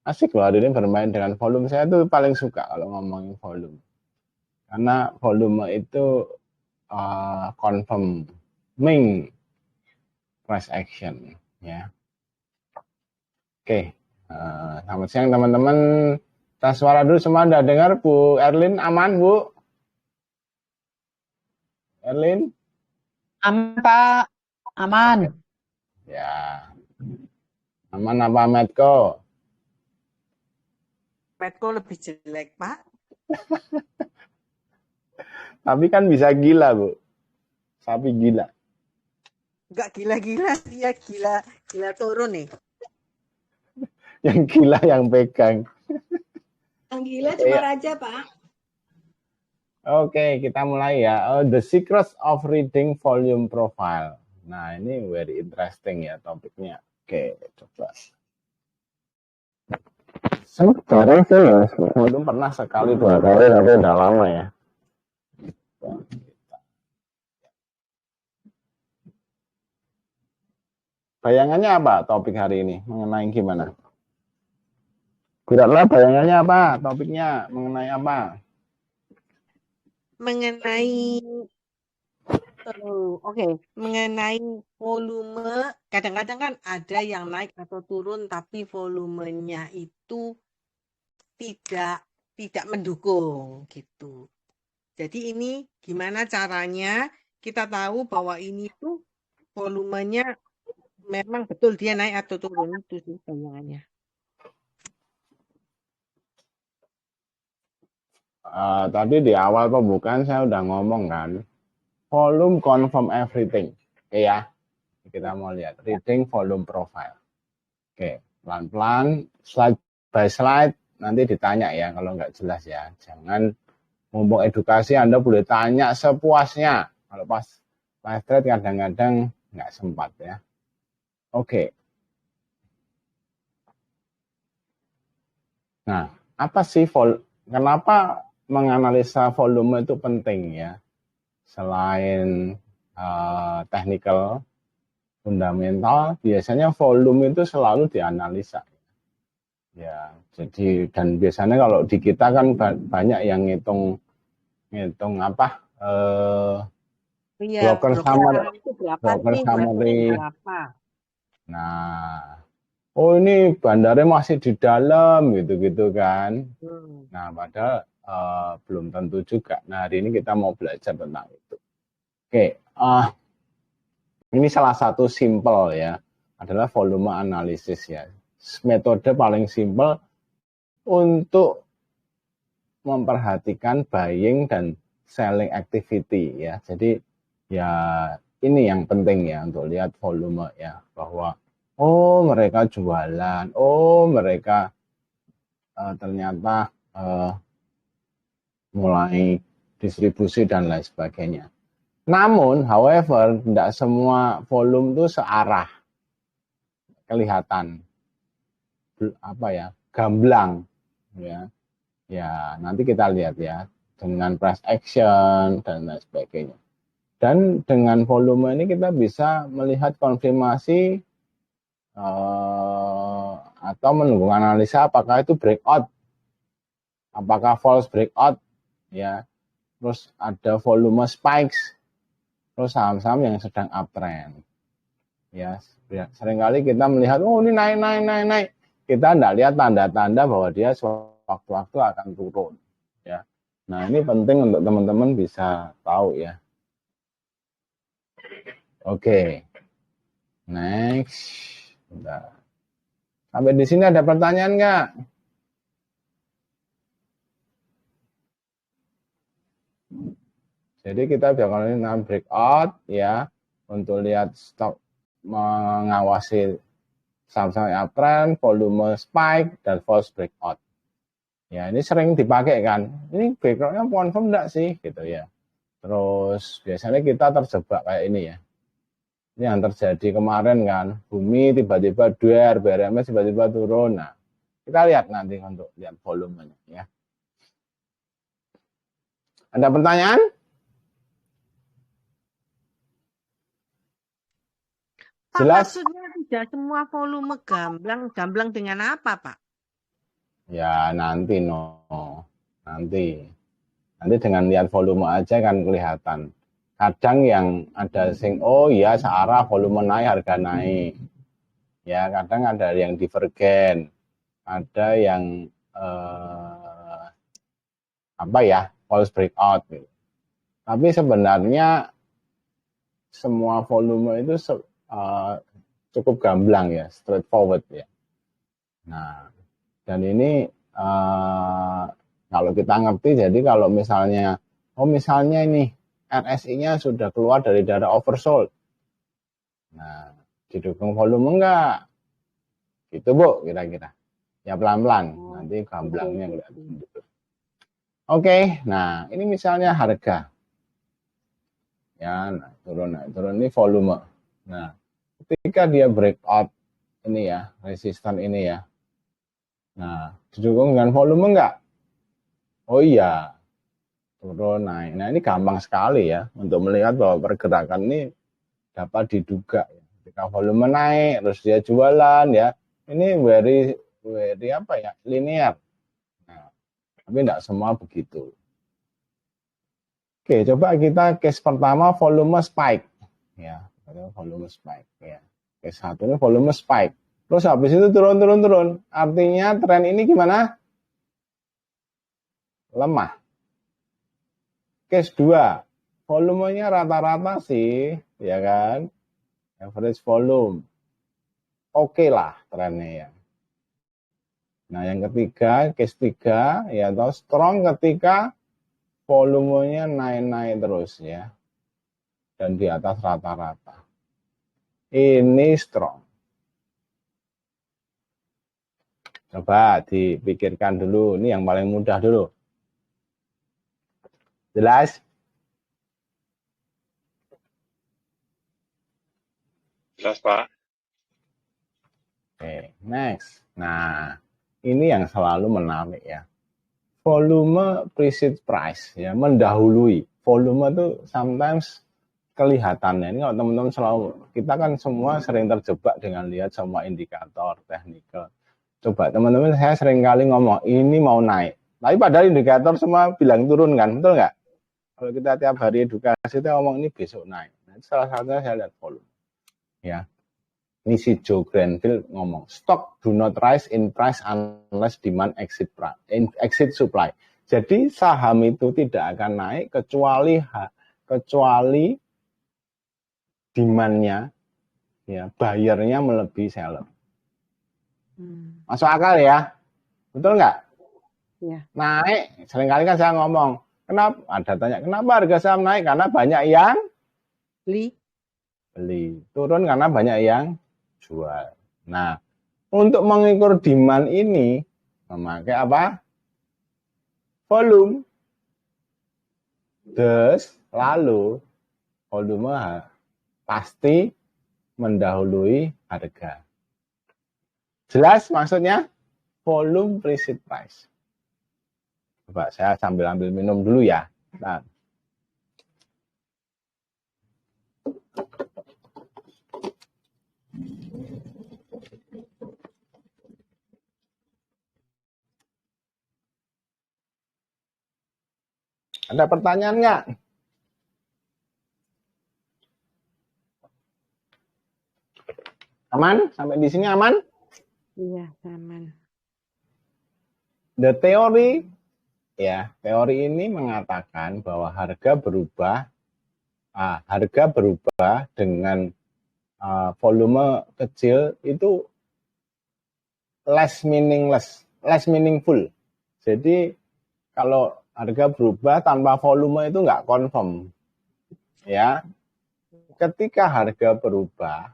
Asik loh hari ini bermain dengan volume. Saya tuh paling suka kalau ngomongin volume. Karena volume itu confirming price action. Ya. Oke. Selamat siang teman-teman. Tes suara dulu semua udah dengar Bu Erlin aman Bu? Erlin? Aman, Pak. Aman. Oke. Ya. Aman apa Medco? Petco lebih jelek, Pak. Tapi kan bisa gila Bu. Sapi gila. Enggak gila-gila, dia gila turun nih. Yang gila yang pegang. Yang gila cuma raja, Pak. Oke, kita mulai ya. The Secrets of Reading Volume Profile. Nah, ini very interesting ya topiknya. Oke, coba. Sebenarnya sih mas, itu pernah sekali 2 kali, tapi udah lama ya. Bayangannya apa topik hari ini? Mengenai gimana? Kira-kira bayangannya apa? Topiknya mengenai apa? Mengenai mengenai volume, kadang-kadang kan ada yang naik atau turun tapi volumenya itu tidak mendukung gitu. Jadi ini gimana caranya kita tahu bahwa ini tuh volumenya memang betul dia naik atau turun, itu sih bayangannya. Tadi di awal pembukaan saya udah ngomong kan, volume confirm everything. Oke ya, kita mau lihat reading volume profile. Oke, pelan-pelan, slide by slide, nanti ditanya ya kalau nggak jelas ya. Jangan mumpung edukasi Anda boleh tanya sepuasnya. Kalau pas live trade kadang-kadang nggak sempat ya. Oke. Nah, apa sih kenapa menganalisa volume itu penting ya? Selain technical, fundamental, biasanya volume itu selalu dianalisa. Ya, jadi dan biasanya kalau di kita kan banyak yang ngitung apa? Broker summary. Nah, oh ini bandarnya masih di dalam gitu-gitu kan. Nah, padahal belum tentu juga. Nah, hari ini kita mau belajar tentang itu. Oke, ini salah satu simple ya, adalah volume analisis ya. Metode paling simple untuk memperhatikan buying dan selling activity ya. Jadi ya ini yang penting ya untuk lihat volume ya, bahwa oh mereka jualan, oh mereka ternyata mulai distribusi dan lain sebagainya. Namun, however, tidak semua volume itu searah, kelihatan apa ya, gamblang ya. Ya, nanti kita lihat ya dengan price action dan lain sebagainya. Dan dengan volume ini kita bisa melihat konfirmasi atau menunggu analisa apakah itu breakout, apakah false breakout ya. Terus ada volume spikes, terus saham-saham yang sedang uptrend. Ya, seringkali kita melihat oh ini naik. Kita tidak lihat tanda-tanda bahwa dia sewaktu-waktu akan turun ya. Nah, ini penting untuk teman-teman bisa tahu ya. Oke. Next. Bentar. Sampai di sini ada pertanyaan nggak? Jadi kita biasanya breakout ya untuk lihat stok, mengawasi saham-saham uptrend, volume spike dan false breakout. Ya, ini sering dipakai kan. Ini breakoutnya confirm enggak sih gitu ya. Terus biasanya kita terjebak kayak ini ya. Ini yang terjadi kemarin kan, bumi tiba-tiba duar, BRMS tiba-tiba turun. Nah, kita lihat nanti untuk lihat volumenya ya. Ada pertanyaan? Pak, jelas? Maksudnya tidak semua volume gamblang dengan apa, Pak? Ya nanti nanti dengan lihat volume aja kan kelihatan. Kadang yang ada oh ya searah volume naik harga naik. Ya kadang ada yang divergen, ada yang false breakout. Gitu. Tapi sebenarnya semua volume itu cukup gamblang ya, straightforward ya. Nah, dan ini kalau kita ngerti, jadi kalau misalnya ini RSI-nya sudah keluar dari daerah oversold. Nah, didukung volume enggak? Gitu Bu, kira-kira. Ya pelan-pelan, nanti gamblangnya kelihatan. Oke, nah ini misalnya harga. Ya, naik turun ini volume. Nah, ketika dia breakout ini ya, resisten ini ya. Nah, didukung dengan volume enggak? Oh iya, turun naik. Nah, ini gampang sekali ya untuk melihat bahwa pergerakan ini dapat diduga. Ketika volume naik, terus dia jualan ya. Ini very linear. Nah, tapi tidak semua begitu. Oke, coba kita case pertama volume spike. Ya, volume spike ya. Case satu ini volume spike. Terus habis itu turun. Artinya tren ini gimana? Lemah. Case 2, volumenya rata-rata sih, ya kan? Average volume. Oke lah trennya ya. Nah, yang ketiga, case 3, ya atau strong ketika volumenya naik-naik terus ya. Dan di atas rata-rata. Ini strong. Coba dipikirkan dulu, ini yang paling mudah dulu. Jelas? Jelas, Pak. Oke, next. Nah, ini yang selalu menarik ya. Volume precede price ya, mendahului. Volume itu sometimes kelihatannya. Ini kalau teman-teman selalu, kita kan semua sering terjebak dengan lihat semua indikator teknikal. Coba teman-teman, saya sering kali ngomong ini mau naik, tapi padahal indikator semua bilang turun kan, betul nggak? Kalau kita tiap hari edukasi kita ngomong ini besok naik. Nah, salah satunya saya lihat volume. Ya, ini si Joe Grenfell ngomong, stock do not rise in price unless demand exit supply. Jadi saham itu tidak akan naik kecuali demand-nya, ya, buyer-nya melebihi seller. Masuk akal ya? Betul nggak? Ya. Naik, seringkali kan saya ngomong, kenapa harga saham naik? Karena banyak yang beli. Turun karena banyak yang jual. Nah, untuk mengukur demand ini memakai apa? Volume. Lalu volume pasti mendahului harga. Jelas maksudnya? Volume precede price. Coba saya sambil ambil minum dulu ya. Nah. Ada pertanyaan nggak? Aman? Sampai di sini aman? Iya, aman. The theory, ya, teori ini mengatakan bahwa harga berubah dengan volume kecil itu less meaningful. Jadi kalau harga berubah tanpa volume itu nggak confirm. Ya, ketika harga berubah,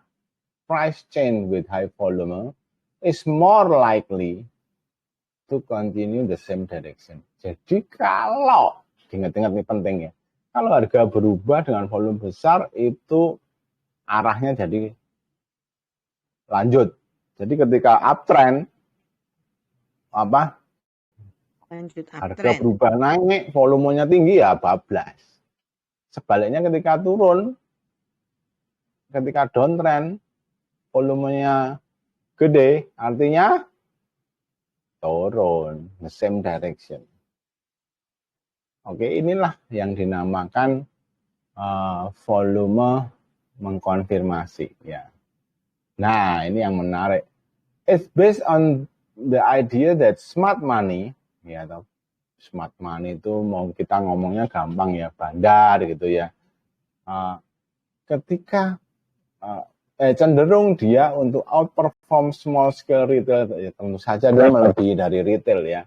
price change with high volume is more likely to continue the same direction. Jadi kalau, ingat-ingat ini penting ya, kalau harga berubah dengan volume besar itu arahnya jadi lanjut. Jadi ketika uptrend, harga berubah naik, volumenya tinggi ya bablas. Sebaliknya ketika turun, ketika downtrend, volumenya gede, artinya turun, the same direction. Oke, inilah yang dinamakan volume mengkonfirmasi ya. Nah, ini yang menarik. It's based on the idea that smart money, ya, smart money itu mau kita ngomongnya gampang ya, bandar gitu ya. Ketika cenderung dia untuk outperform small scale retail, ya, tentu saja dia melebihi dari retail ya.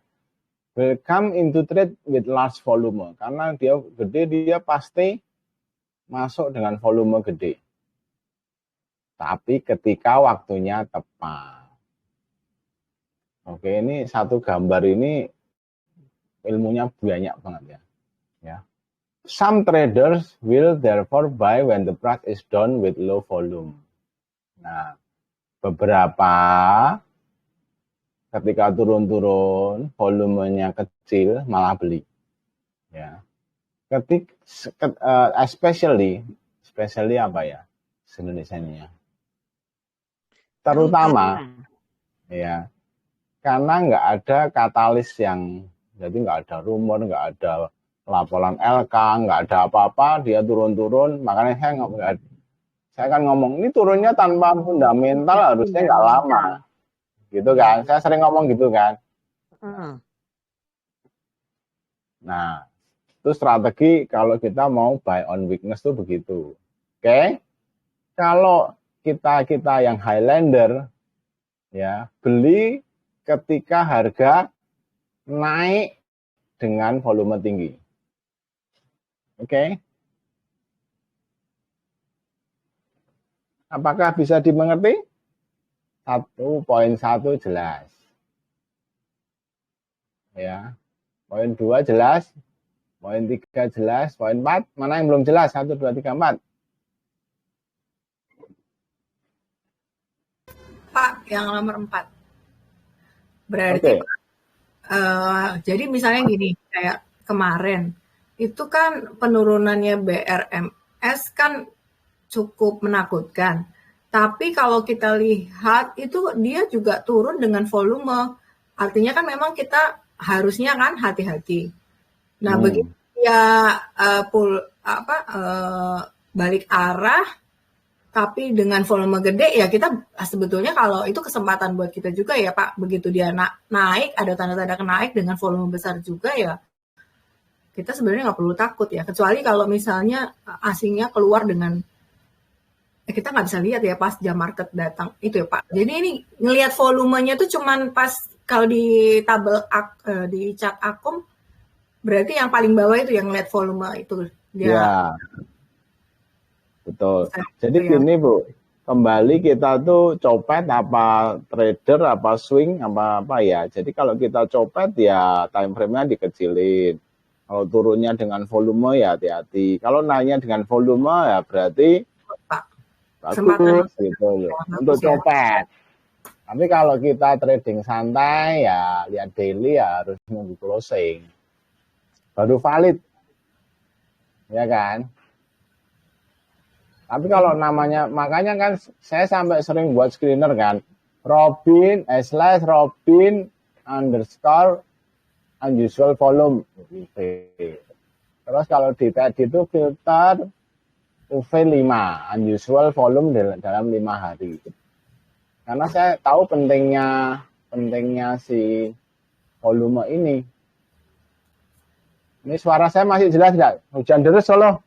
Will come into trade with large volume, karena dia gede, dia pasti masuk dengan volume gede. Tapi ketika waktunya tepat. Oke, ini satu gambar ini ilmunya banyak banget ya. Ya. Some traders will therefore buy when the price is down with low volume. Nah, beberapa ketika turun-turun, volumenya kecil, malah beli. Ya. Especially apa ya? Indonesianya. Terutama, ya, karena nggak ada katalis yang, jadi nggak ada rumor, nggak ada laporan LK, nggak ada apa-apa, dia turun-turun, makanya saya kan ngomong, ini turunnya tanpa fundamental harusnya nggak lama. Gitu kan, saya sering ngomong gitu kan. Nah, itu strategi kalau kita mau buy on weakness tuh begitu. Oke? Kalau kita yang Highlander ya, beli ketika harga naik dengan volume tinggi. Oke? Apakah bisa dimengerti? 1.1 jelas. Ya. Poin 2 jelas. Poin 3 jelas. Poin 4 mana yang belum jelas? 1, 2, 3, 4. Pak, yang nomor 4. Berarti jadi misalnya gini, kayak kemarin itu kan penurunannya BRMS kan cukup menakutkan. Tapi kalau kita lihat itu dia juga turun dengan volume. Artinya kan memang kita harusnya kan hati-hati. Nah, begitu ya balik arah tapi dengan volume gede ya, kita sebetulnya kalau itu kesempatan buat kita juga ya Pak. Begitu dia naik, ada tanda-tanda naik dengan volume besar juga ya, kita sebenarnya nggak perlu takut ya. Kecuali kalau misalnya asingnya keluar dengan kita nggak bisa lihat ya pas jam market datang itu ya Pak. Jadi ini ngelihat volumenya tuh cuman pas kalau di tabel di chart akum, berarti yang paling bawah itu yang ngelihat volume itu dia. Ya. Betul. Jadi gini Bu, kembali kita tuh copet apa trader apa swing apa ya. Jadi kalau kita copet ya time frame-nya dikecilin. Kalau turunnya dengan volume ya hati-hati. Kalau naiknya dengan volume ya berarti bagus gitu loh untuk copet. Tapi kalau kita trading santai ya lihat daily ya harus nunggu closing. Baru valid. Ya kan? Tapi kalau namanya, makanya kan saya sampai sering buat screener kan. Robin _ unusual volume. Terus kalau di tadi itu filter UV5, unusual volume dalam 5 hari. Karena saya tahu pentingnya si volume ini. Ini suara saya masih jelas nggak? Hujan deras Solo.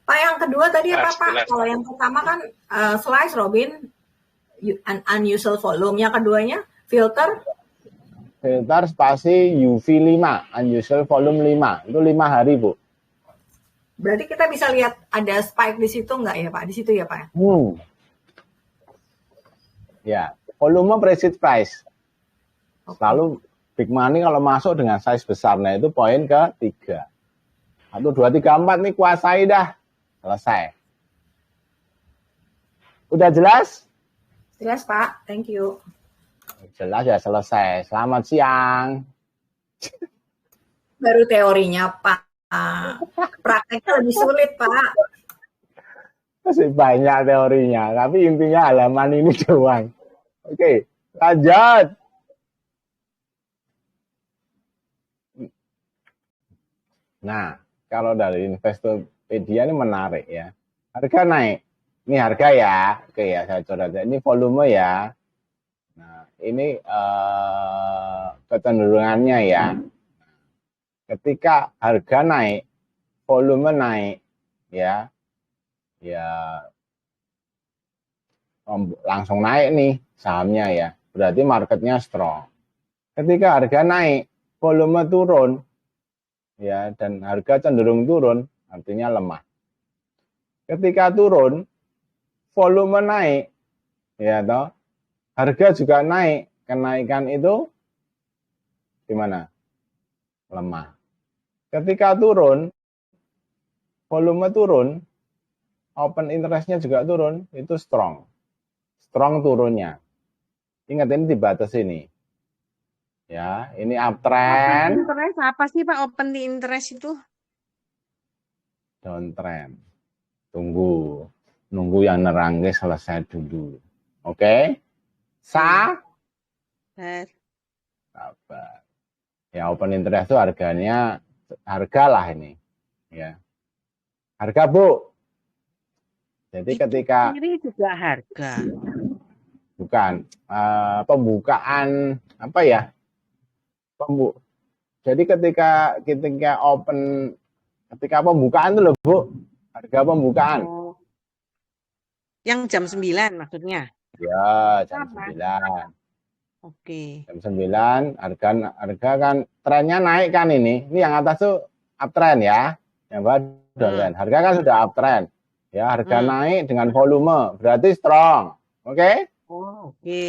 Pak, yang kedua tadi apa Pak? Kalau yang pertama kan slice Robin unusual volume, yang keduanya filter spasi UV5, unusual volume 5. Itu 5 hari, Bu. Berarti kita bisa lihat ada spike di situ nggak ya Pak? Di situ ya Pak? Ya, volume precede price. Lalu big money kalau masuk dengan size besar, nah itu poin ke-3. 1, 2, 3, 4 nih kuasai dah. Selesai. Udah jelas? Jelas Pak, thank you. Jelas ya, selesai. Selamat siang. Baru teorinya Pak. Prakteknya lebih sulit Pak. Masih banyak teorinya, tapi intinya halaman ini doang. Oke, lanjut. Nah, kalau dari Investopedia ini menarik ya. Harga naik. Ini harga ya. Oke ya, saya coret. Ini volume ya. Nah, ini kecenderungannya ya. Ketika harga naik, volume naik, ya, langsung naik nih sahamnya ya. Berarti marketnya strong. Ketika harga naik, volume turun, ya, dan harga cenderung turun, artinya lemah. Ketika turun, volume naik, ya toh, harga juga naik. Kenaikan itu gimana? Lemah. Ketika turun, volume turun, open interest-nya juga turun, itu strong. Strong turunnya. Ingat ini di batas ini. Ya, ini uptrend. Open interest apa sih Pak? Open interest itu? Downtrend. Nunggu yang nerangke selesai dulu. Oke? Sabar. Ya, open interest itu harga lah ini. Ya. Harga, Bu. Jadi Itu ketika sendiri juga harga. bukan pembukaan apa ya? Jadi ketika pembukaan itu loh, Bu. Harga pembukaan. Oh. Yang jam 9 maksudnya. Ya, jam Apa? 9. Oke. Jam 9 harga kan trennya naik kan ini. Ini yang atas tuh uptrend ya. Yang bawah downtrend. Harga kan sudah uptrend. Ya, harga naik dengan volume, berarti strong. Oke? Oh, oke.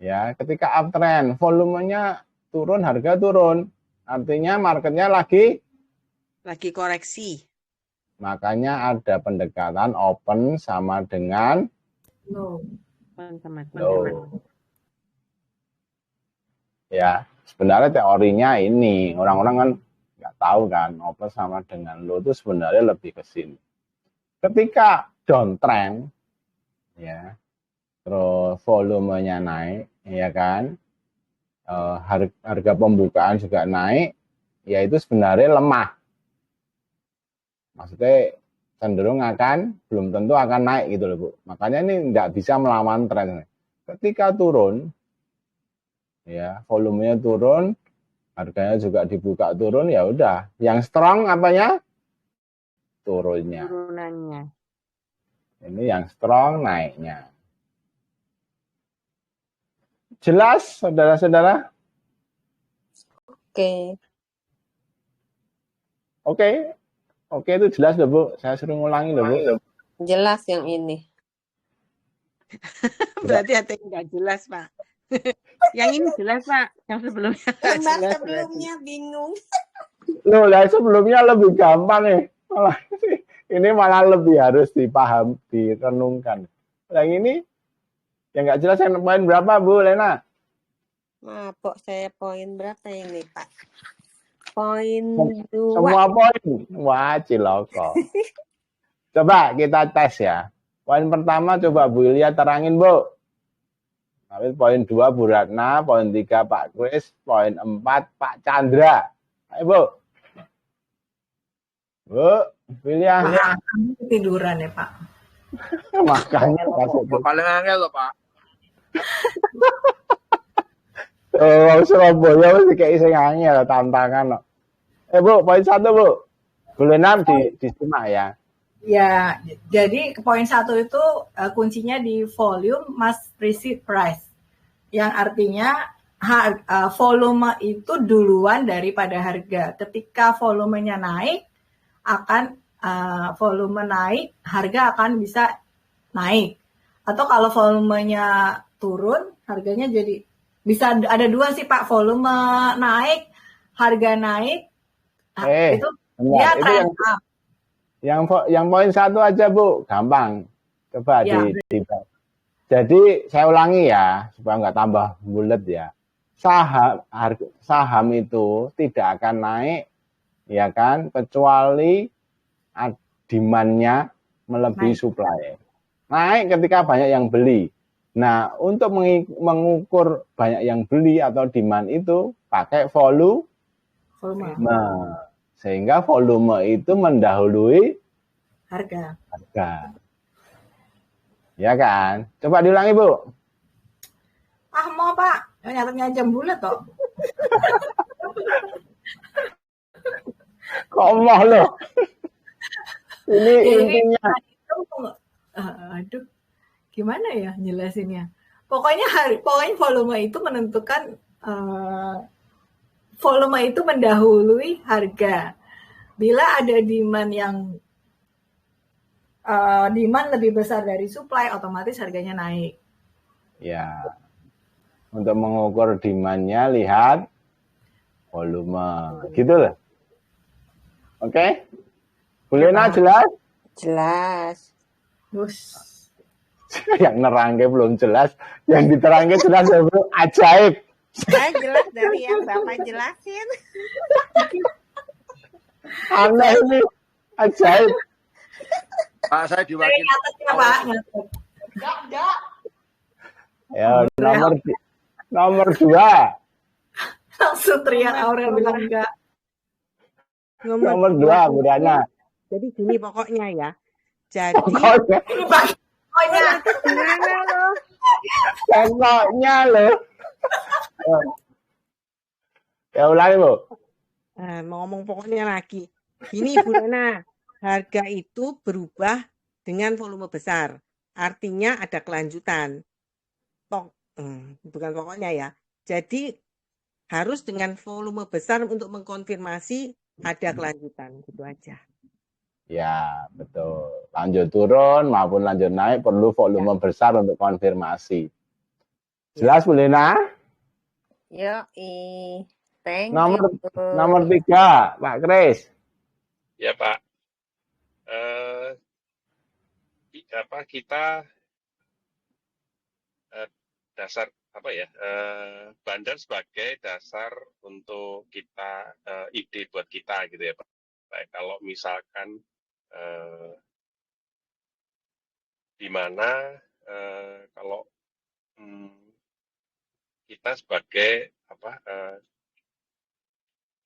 Ya, ketika uptrend, volumenya turun, harga turun. Artinya marketnya lagi koreksi. Makanya ada pendekatan open sama dengan low. Ya, sebenarnya teorinya ini orang-orang kan nggak tahu kan open sama dengan low itu sebenarnya lebih ke sini. Ketika downtrend, ya, terus volumenya naik, ya kan, harga pembukaan juga naik, ya itu sebenarnya lemah. Maksudnya cenderung belum tentu akan naik gitu loh, Bu. Makanya ini nggak bisa melawan tren. Ketika turun, ya, volumenya turun, harganya juga dibuka turun, ya udah. Yang strong apanya? Turunannya. Ini yang strong naiknya. Jelas, saudara-saudara? Oke, itu jelas loh, Bu. Saya suruh ngulangi loh, Bu. Jelas yang ini. Berarti ada yang nggak jelas, Pak. Yang ini jelas, Pak. Yang sebelumnya nggak jelas. Sebelumnya bingung. Loh, lah sebelumnya lebih gampang nih. Ini malah lebih harus dipaham, direnungkan. Yang ini yang nggak jelas yang poin berapa, Bu Lena? Maaf, saya poin berapa ini, Pak? Poin 2. Semua poin. Wah, ciloko. Coba kita tes ya. Poin pertama coba Bu Ilya terangin, Bu. Tapi poin 2 Bu Ratna, poin 3 Pak Kris, poin 4 Pak Chandra. Ayo, Bu. Bu, Ilya. Tiduran ya, Pak. Makanya paling angel loh, Pak. Oh, Surabaya mesti kayak sing angel tantangan. Bu, poin 1, Bu. Boleh 6 disimak ya. Ya, jadi poin 1 itu kuncinya di volume must precede price. Yang artinya volume itu duluan daripada harga. Ketika volumenya naik, volume naik, harga akan bisa naik. Atau kalau volumenya turun, harganya jadi bisa ada 2 sih, Pak. Volume naik, harga naik. Itu dia trend up. Yang poin 1 aja, Bu. Gampang. Coba ya. Jadi saya ulangi ya, supaya nggak tambah bulet ya. Saham itu tidak akan naik, ya kan, kecuali demand-nya melebihi supply. Naik ketika banyak yang beli. Nah, untuk mengukur banyak yang beli atau demand itu pakai volume. Nah, Sehingga volume itu mendahului Harga. harga. Ya kan? Coba diulangi, Bu. Mau Pak, nyatanya jam bulat toh. Kok mau loh? Ini intinya. Aduh, gimana ya jelasinnya? Pokoknya volume itu menentukan volume itu mendahului harga. Bila ada demand lebih besar dari supply, otomatis harganya naik. Ya. Untuk mengukur demand-nya lihat volume. Gitu loh. Oke? Bulena jelas? Jelas. Terus Yang nerangke belum jelas, yang diterangke jelas ya, Bro. Ajaib. Saya jelas dari yang Bapak jelasin. Aneh ini. Ajaib. Pak, saya diwakili. nyatetnya Pak, nyatet. Enggak. Ya, nomor 2. Langsung teriak Aurel bilang enggak. Nomor 2, Bu Dana. Jadi gini pokoknya ya. Jadi Pokoknya itu gimana loh? pokoknya loh. Ya ulangi, Bu. Mau ngomong pokoknya lagi. Gini Bu Lena, harga itu berubah dengan volume besar. Artinya ada kelanjutan. Bukan pokoknya ya. Jadi harus dengan volume besar untuk mengkonfirmasi ada kelanjutan. Gitu aja. Ya, betul. Lanjut turun maupun lanjut naik perlu volume besar untuk konfirmasi. Jelas, Bu Lena? Yoi. Thank Nomor you. nomor 3, Pak Kris. Ya Pak, kita dasar bandar sebagai dasar untuk kita ide buat kita gitu ya Pak. Baik, kalau misalkan di mana kalau kita sebagai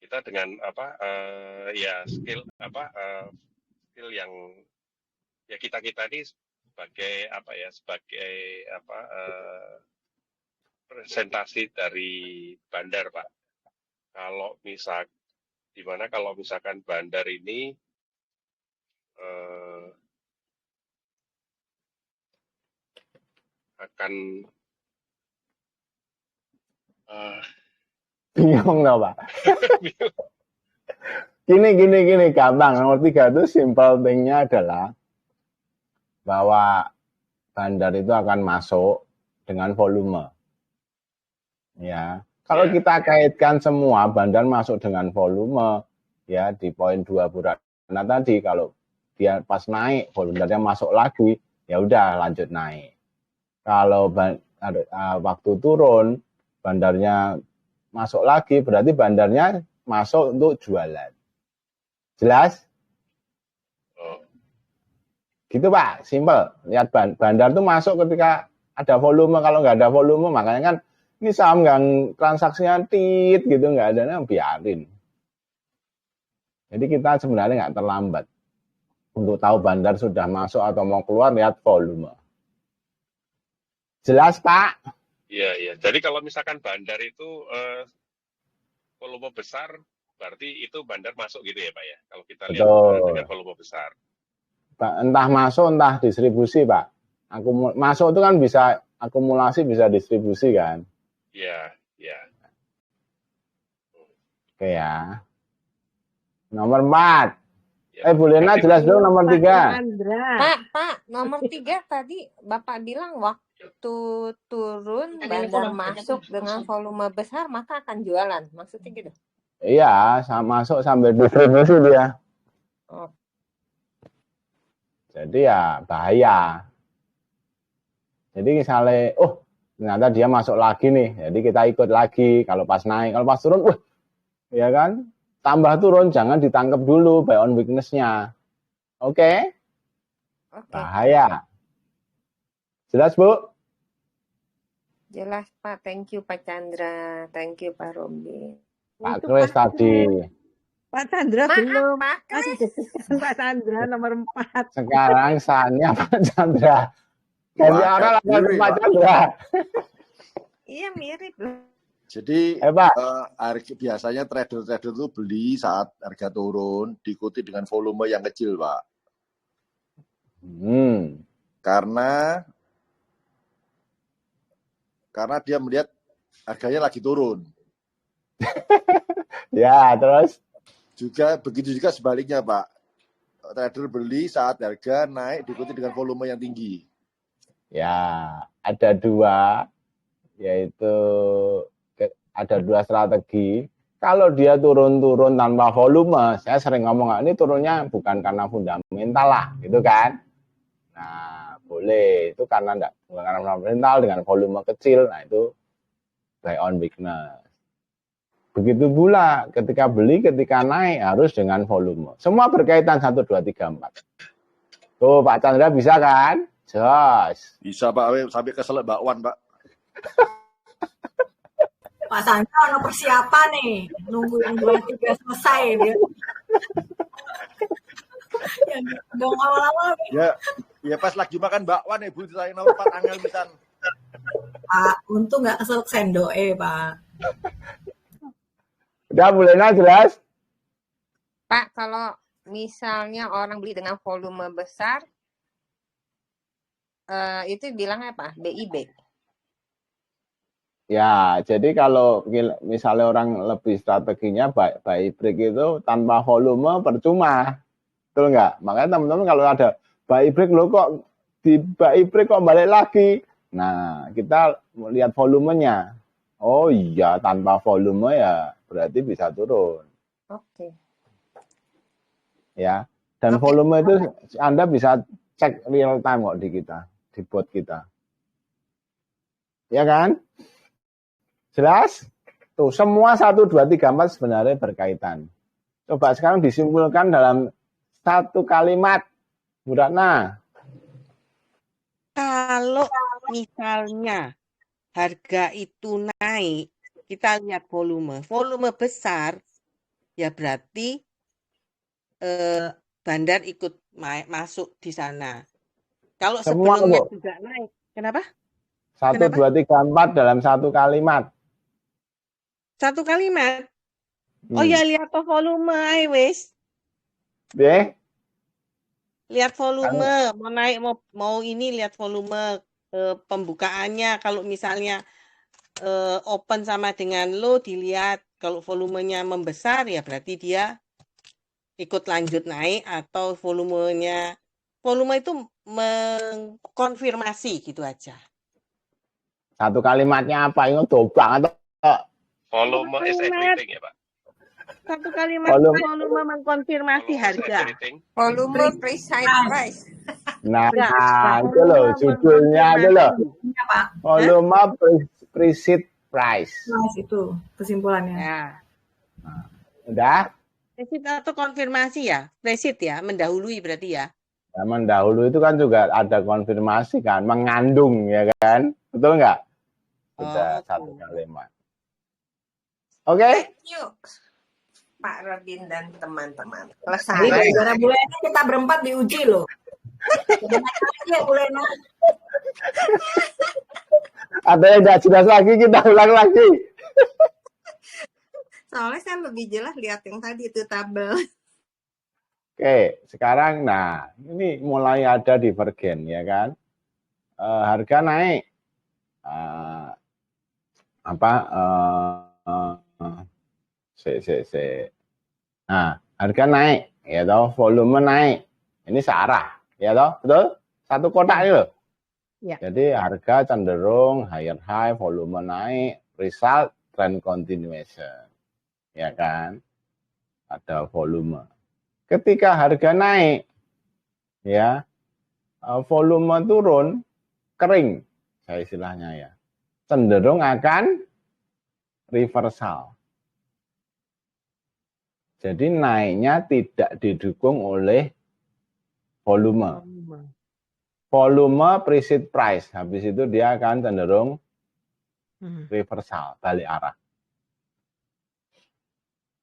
kita dengan skill yang ya kita ini sebagai presentasi dari bandar Pak. Kalau misalkan bandar ini akan Bingung loh, Pak. Gini, gampang. Nomor 3 itu simple thing-nya adalah bahwa bandar itu akan masuk dengan volume. Ya. Kalau kita kaitkan semua bandar masuk dengan volume, ya di poin 2 Bu Ratna tadi, kalau dia pas naik, volumenya masuk lagi, ya udah lanjut naik. Kalau waktu turun, bandarnya masuk lagi, berarti bandarnya masuk untuk jualan. Jelas? Gitu Pak, simple. Lihat bandar tuh masuk ketika ada volume, kalau nggak ada volume, makanya kan ini saham nggak transaksinya tit gitu, nggak ada, nah biarin. Jadi kita sebenarnya nggak terlambat untuk tahu bandar sudah masuk atau mau keluar, lihat volume. Jelas Pak? Iya. Jadi kalau misalkan bandar itu volume besar, berarti itu bandar masuk gitu ya Pak ya? Kalau kita lihat dengan volume besar. Entah masuk, entah distribusi Pak. Masuk itu kan bisa akumulasi, bisa distribusi kan? Iya. Oke ya. Nomor 4. Bu Lena jelas dulu nomor 3. Pak, nomor 3 tadi Bapak bilang waktu turun bandar masuk dengan volume besar maka akan jualan. Maksudnya gitu? Iya, masuk sambil distribusi dia. Jadi ya bahaya. Jadi misalnya, ternyata dia masuk lagi nih, jadi kita ikut lagi. Kalau pas naik, kalau pas turun, ya kan? Tambah turun, jangan ditangkap dulu buy on weakness-nya. Oke? Bahaya. Jelas, Bu? Jelas, Pak. Thank you, Pak Chandra. Thank you, Pak Robin. Pak Kris tadi. Pak Chandra Maaf, belum. Pak Masih Kris. deg-degan Pak Chandra nomor 4. Sekarang saatnya Pak Chandra. Ganti Wah, orang agak langsung ke dewi, Pak Pak. Chandra. Iya mirip loh. Jadi Pak. biasanya trader-trader itu beli saat harga turun, diikuti dengan volume yang kecil, Pak. Karena dia melihat harganya lagi turun. Ya, terus? Begitu juga sebaliknya, Pak. Trader beli saat harga naik diikuti dengan volume yang tinggi. Ya, ada dua, yaitu ada dua strategi. Kalau dia turun-turun tanpa volume, saya sering ngomong, ini turunnya bukan karena fundamental lah, gitu kan? Nah, boleh. Itu karena bukan karena fundamental dengan volume kecil, nah itu buy on weakness. Begitu pula ketika beli, ketika naik harus dengan volume. Semua berkaitan 1, 2, 3, 4. Tuh Pak Chandra bisa kan? Jos. Bisa Pak, sampai keselak bakwan Pak. Pak Chandra ada persiapan nih, nunggu yang 2, 3 selesai dia. Yang dong awal-awal. Ya pas lagi makan bakwan Ibu saya nomor 4 angel pisan. Pak, untung nggak keselak sendoke Pak. Udah mulai jelas? Pak, kalau misalnya orang beli dengan volume besar, itu bilangnya apa? BIB? Ya, jadi kalau misalnya orang lebih strateginya buy break itu tanpa volume percuma. Betul nggak? Makanya teman-teman kalau ada buy break, lo kok di buy break kok balik lagi? Nah, kita lihat volumenya. Oh iya, tanpa volume ya berarti bisa turun. Oke. Ya, dan volume itu Anda bisa cek real time kok di bot kita. Ya kan? Jelas? Tuh, semua 1, 2, 3, 4 sebenarnya berkaitan. Coba sekarang disimpulkan dalam satu kalimat. Bu Ratna. Kalau misalnya harga itu naik, kita lihat volume. Volume besar, ya berarti bandar ikut masuk di sana. Kalau Semua, sebelumnya Bu. juga naik. Kenapa? 1, 2, 3, 4 dalam satu kalimat. Satu kalimat? Oh ya, lihat volume, wes. Deh. Lihat volume, mau naik mau ini lihat volume pembukaannya. Kalau misalnya open sama dengan low, dilihat kalau volumenya membesar ya berarti dia ikut lanjut naik, atau volume itu mengkonfirmasi gitu aja. Satu kalimatnya apa? Ini dobang atau volume is everything ya Pak? Satu kalimat volume mengkonfirmasi harga. Volume precise price. Nah, itu loh judulnya itu loh. Volume precise price. Nah, itu kesimpulannya. Ya. Nah, udah? Precise atau konfirmasi ya? Precise ya, mendahului berarti ya. Ya, mendahului itu kan juga ada konfirmasi kan, mengandung ya kan? Betul nggak? Sudah satu kalimat. Oke? Thank you, Pak Robin dan teman-teman. Selesai. Gara-gara Bu Lena kita berempat diuji loh. Bu Lena. Ada yang nggak jelas lagi, kita ulang lagi. Soalnya saya lebih jelas lihat yang tadi itu tabel. Oke, sekarang ini mulai ada divergen ya kan? Harga naik. Nah, harga naik, ya toh, volume naik. Ini searah, ya toh, betul? Satu kotak ini loh. Ya. Jadi harga cenderung higher high, volume naik, result trend continuation, ya kan? Ada volume. Ketika harga naik, ya, volume turun, kering, saya istilahnya ya, cenderung akan reversal. Jadi naiknya tidak didukung oleh volume. Volume precise price. Habis itu dia akan cenderung reversal, balik arah.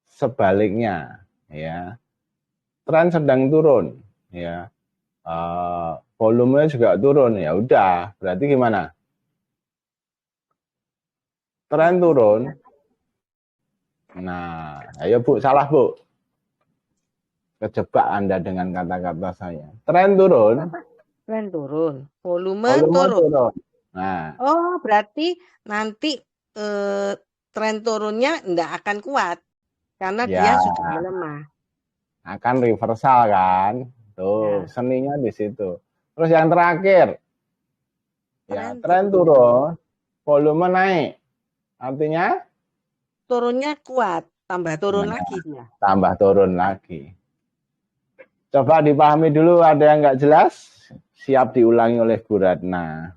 Sebaliknya, ya. Tren sedang turun, ya. Volumenya juga turun, ya udah. Berarti gimana? Tren turun. Nah, ayo Bu, salah Bu. Kejebak Anda dengan kata-kata saya. Tren turun. Tren turun. Volume Volume turun. turun. Nah, Oh, berarti nanti tren turunnya enggak akan kuat karena dia ya sudah melemah. akan reversal kan. Tuh, seninya di situ. Terus yang terakhir, ya tren turun, volume naik. Artinya turunnya kuat, tambah turun lagi dia. Tambah turun lagi. Coba dipahami dulu, ada yang nggak jelas? Siap diulangi oleh Bu Ratna.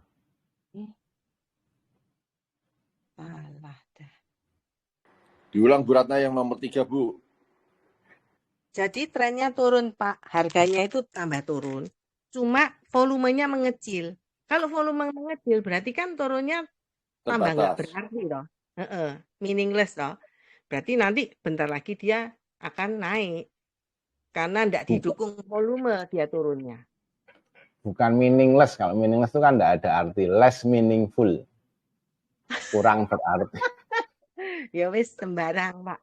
Salah dah. Diulang Bu Ratna yang nomor 3, Bu. Jadi trennya turun, Pak. Harganya itu tambah turun. Cuma volumenya mengecil. Kalau volume mengecil berarti kan turunnya tambah nggak berarti toh. Meaningless toh. Berarti nanti bentar lagi dia akan naik. Karena tidak didukung volume dia turunnya. Bukan meaningless. Kalau meaningless itu kan tidak ada arti. Less meaningful. Kurang berarti. Ya wis sembarang, Pak.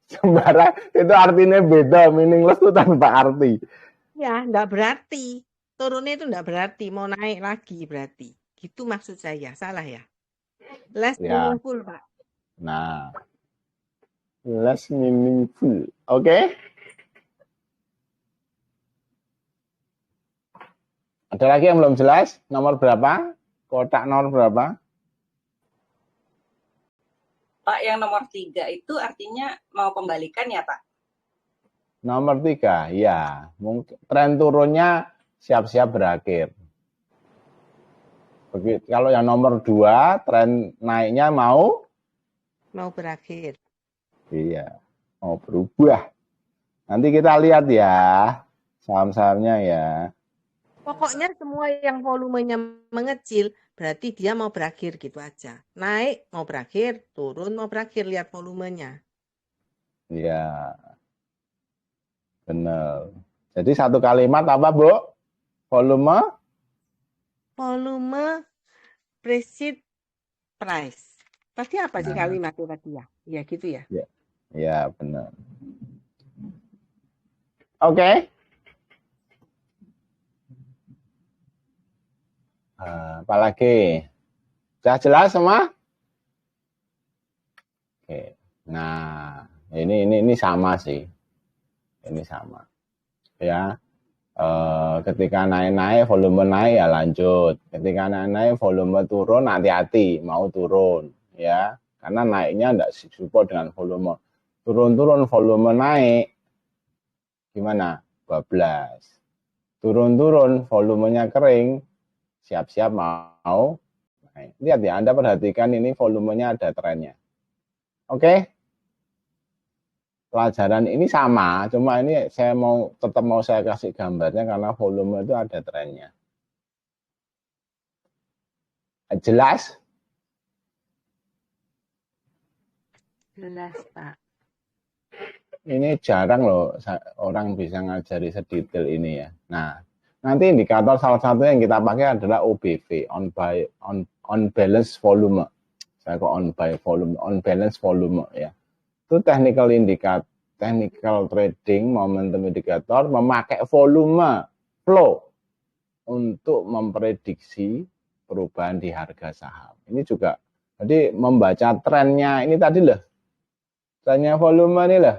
Sembarang itu artinya beda. Meaningless itu tanpa arti. Ya, enggak berarti. Turunnya itu enggak berarti. Mau naik lagi berarti. Gitu maksud saya. Salah ya? Less meaningful, Pak. Nah. Less meaningful. Oke? Ada lagi yang belum jelas? Nomor berapa? Kotak nomor berapa? Pak, yang nomor 3 itu artinya mau kembalikan ya, Pak? Nomor 3, ya. Mungkin tren turunnya siap-siap berakhir. Begitu. Kalau yang nomor 2, tren naiknya mau berakhir. Iya, mau berubah. Nanti kita lihat ya saham-sahamnya ya. Pokoknya semua yang volumenya mengecil berarti dia mau berakhir gitu aja. Naik mau berakhir, turun mau berakhir, lihat volumenya. Iya. Benar. Jadi satu kalimat apa, Bu? Volume? Volume precede price. Pasti apa sih kalimatnya tadi ya? Ya gitu ya? Ya, benar. Oke. Apalagi? Sudah jelas semua? Oke. Nah, ini sama sih. Ini sama. Ya. Ketika naik-naik, volume naik ya lanjut. Ketika naik-naik, volume turun, hati-hati, mau turun. Ya. Karena naiknya tidak support dengan volume. Turun-turun, volume naik. Gimana? 12. Turun-turun, volumenya kering. Siap-siap mau naik. Lihat ya, Anda perhatikan ini volumenya ada trennya. Oke? Pelajaran ini sama, cuma ini saya tetap mau saya kasih gambarnya karena volume itu ada trennya. Jelas? Jelas, Pak. Ini jarang loh orang bisa ngajari sedetail ini ya. Nah, nanti indikator salah satu yang kita pakai adalah OBV, on balance volume. Saya kok on balance volume ya. Itu technical trading, momentum indicator memakai volume flow untuk memprediksi perubahan di harga saham. Ini juga, jadi membaca trennya ini tadi loh, trennya volume ini loh.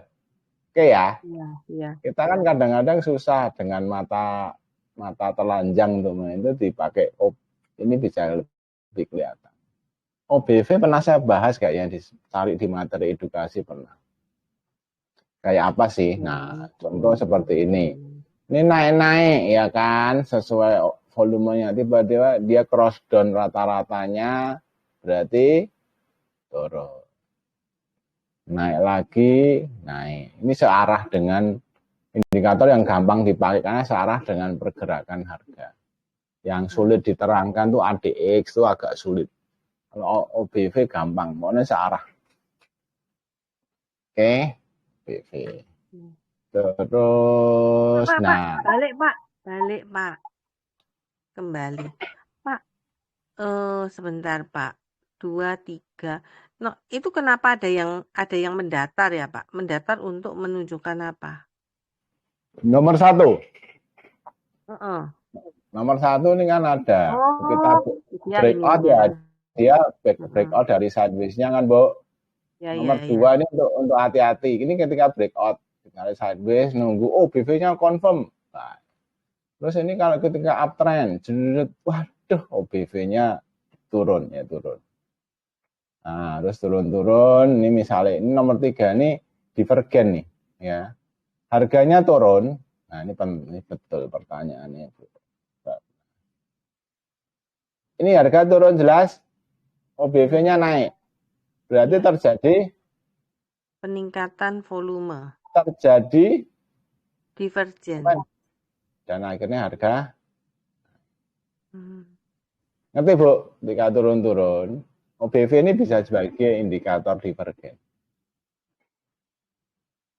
Oke ya. Iya. Kita kan kadang-kadang susah dengan mata telanjang untuk itu dipakai. Ini bisa lebih kelihatan. OBV pernah saya bahas kayaknya ditarik di materi edukasi pernah. Kayak apa sih? Nah, contoh seperti ini. Ini naik-naik ya kan, sesuai volumenya. Tiba-tiba dia cross down rata-ratanya, berarti turun. Naik lagi, naik. Ini searah dengan indikator yang gampang dipakai karena searah dengan pergerakan harga. Yang sulit diterangkan tuh ADX tuh agak sulit. Kalau OBV gampang, pokoknya searah. Oke, OBV. Terus, Pak, nah, balik Pak, kembali. Pak, sebentar Pak, 2, 3. No, itu kenapa ada yang mendatar ya Pak? Mendatar untuk menunjukkan apa? nomor 1. Heeh. Nomor 1 ini kan ada. Kita Oh, ya breakout ininya. ya, dia breakout dari sideways-nya kan, Bu. Ya, Nomor ya, 2 ya. ini untuk hati-hati. Ini ketika breakout dari sideways nunggu BV-nya confirm. Nah, terus ini kalau ketika uptrend, waduh, BV-nya turun ya, turun. Nah, terus turun-turun, ini misalnya ini nomor 3 ini divergen nih, ya. Harganya turun. Nah, ini betul pertanyaannya. Ini harga turun jelas, OBV-nya naik. Berarti terjadi peningkatan volume. Terjadi divergen. Dan akhirnya harga ngerti, Bu? Ketika turun-turun, OBV ini bisa sebagai indikator divergen.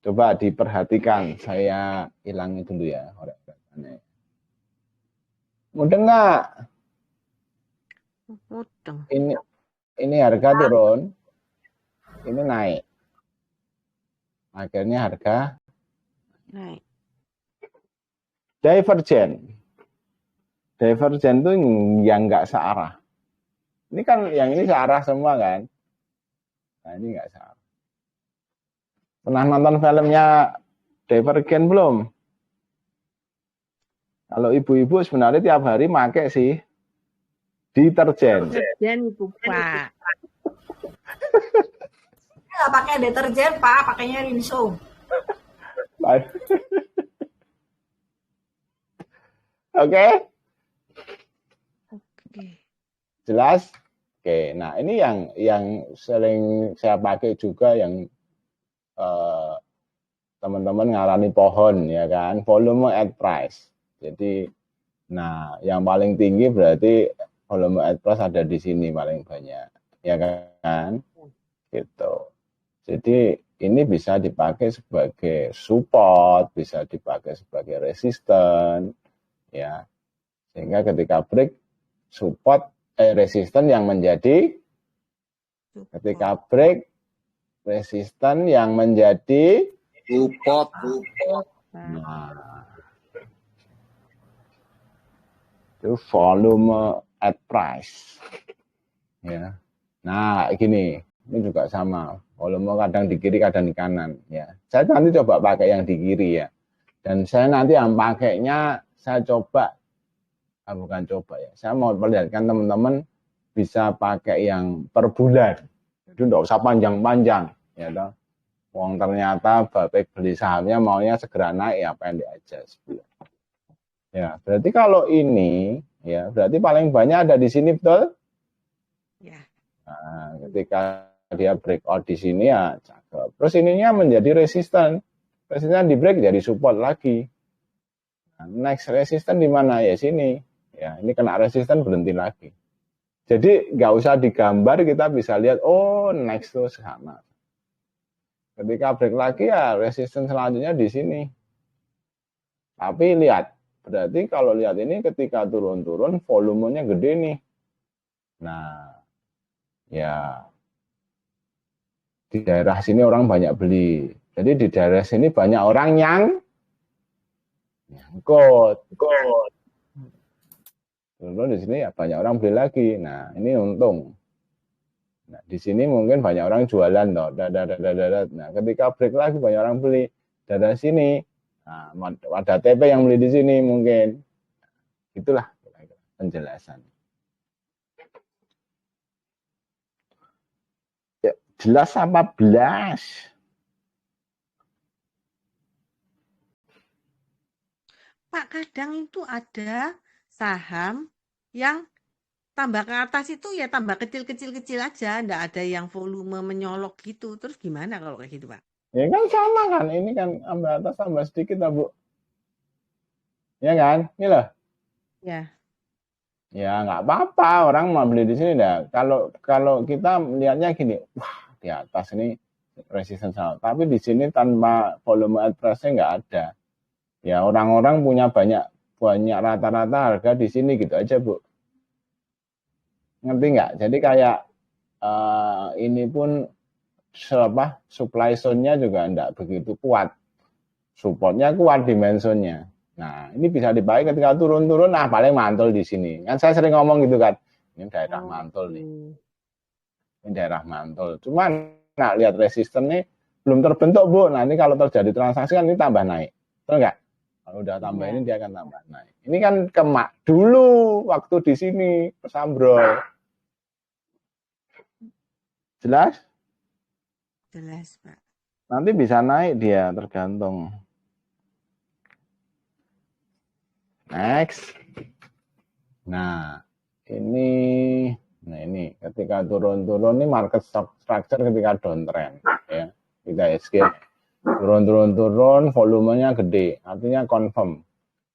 Coba diperhatikan, saya hilangi dulu ya. Mudah nggak? Mudeng. Ini harga turun, ini naik. Akhirnya harga naik. Divergen. Divergen itu yang nggak searah. Ini kan yang ini searah semua kan? Nah, ini nggak searah. Pernah nonton filmnya Divergen belum? Kalau ibu-ibu sebenarnya tiap hari pakai sih deterjen. Deterjen itu, Pak. Nggak pakai deterjen, Pak, pakainya Rinso. Oke? Jelas? Oke, nah ini yang sering saya pakai juga yang teman-teman ngarani pohon ya kan, volume at price. Jadi, nah yang paling tinggi berarti volume at price ada di sini paling banyak, ya kan? Gitu. Jadi ini bisa dipakai sebagai support, bisa dipakai sebagai resisten, ya. Sehingga ketika break support resisten yang menjadi ketika break resisten yang menjadi support. Nah, itu volume at price, ya. Nah, gini, ini juga sama, volume kadang di kiri, kadang di kanan, ya. Saya nanti coba pakai yang di kiri ya, dan saya nanti yang pakainya saya coba, bukan coba ya, saya mau perlihatkan teman-teman bisa pakai yang per bulan, jadi tidak usah panjang-panjang, ya toh. Wong ternyata Bapak beli sahamnya maunya segera naik, ya pendek aja sebulan. Ya, berarti kalau ini ya berarti paling banyak ada di sini, betul? Ya. Nah, ketika dia breakout di sini ya cakep. Terus ininya menjadi resisten. Resisten di break jadi support lagi. Nah, next resisten di mana? Ya sini. Ya, ini kena resisten berhenti lagi. Jadi nggak usah digambar, kita bisa lihat, oh next tuh sama. Ketika break lagi ya resisten selanjutnya di sini. Tapi lihat, berarti kalau lihat ini ketika turun-turun volumenya gede nih. Nah, ya di daerah sini orang banyak beli. Jadi di daerah sini banyak orang yang nyangkut. Turun di sini ya banyak orang beli lagi. Nah, ini untung. Nah, di sini mungkin banyak orang jualan toh. Nah, ketika break lagi banyak orang beli dari sini. Nah, ada TP yang beli di sini mungkin. Itulah penjelasan. Ya, jelas apa belas? Pak, kadang itu ada saham yang tambah ke atas itu ya tambah kecil-kecil aja, enggak ada yang volume menyolok gitu. Terus gimana kalau kayak gitu, Pak? Ya kan sama kan, ini kan tambah atas tambah sedikit lah, Bu. Ya kan? Ini loh. Ya. Ya nggak apa-apa, orang mau beli di sini dah. Kalau kita melihatnya gini, wah di atas ini resistance. Tapi di sini tanpa volume at price-nya nggak ada. Ya orang-orang punya banyak rata-rata harga di sini gitu aja, Bu. Ngerti nggak? Jadi kayak ini pun supply zone-nya juga nggak begitu kuat. Supportnya kuat, dimensionnya. Nah, ini bisa dipakai ketika turun-turun, nah paling mantul di sini. Kan saya sering ngomong gitu kan, ini daerah mantul nih. Ini daerah mantul. Cuman, nah lihat resisten nih belum terbentuk, Bu. Nah, ini kalau terjadi transaksi kan ini tambah naik. Betul nggak? Kalau udah tambah ini dia akan tambah naik. Ini kan kemak dulu waktu di sini, pesambrol. Jelas? Jelas, Pak. Nanti bisa naik dia, tergantung. Next. Nah, ini ketika turun-turun ini market structure ketika downtrend ya. Kita SG turun, volumenya gede, artinya confirm.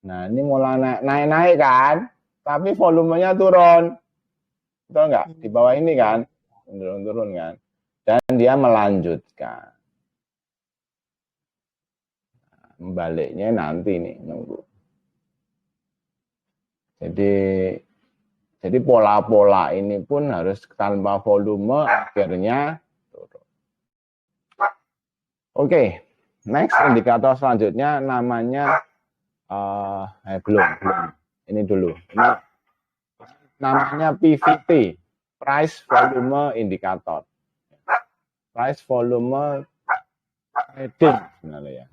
Nah, ini mulai naik kan, tapi volumenya turun. Betul nggak? Di bawah ini kan, turun kan. Dan dia melanjutkan. Nah, membaliknya nanti nih, nunggu. Jadi pola-pola ini pun harus tanpa volume akhirnya turun. Oke, next indikator selanjutnya namanya belum. Ini dulu. Ini namanya PVT, Price Volume Indicator. Price Volume Trading sebenarnya ya.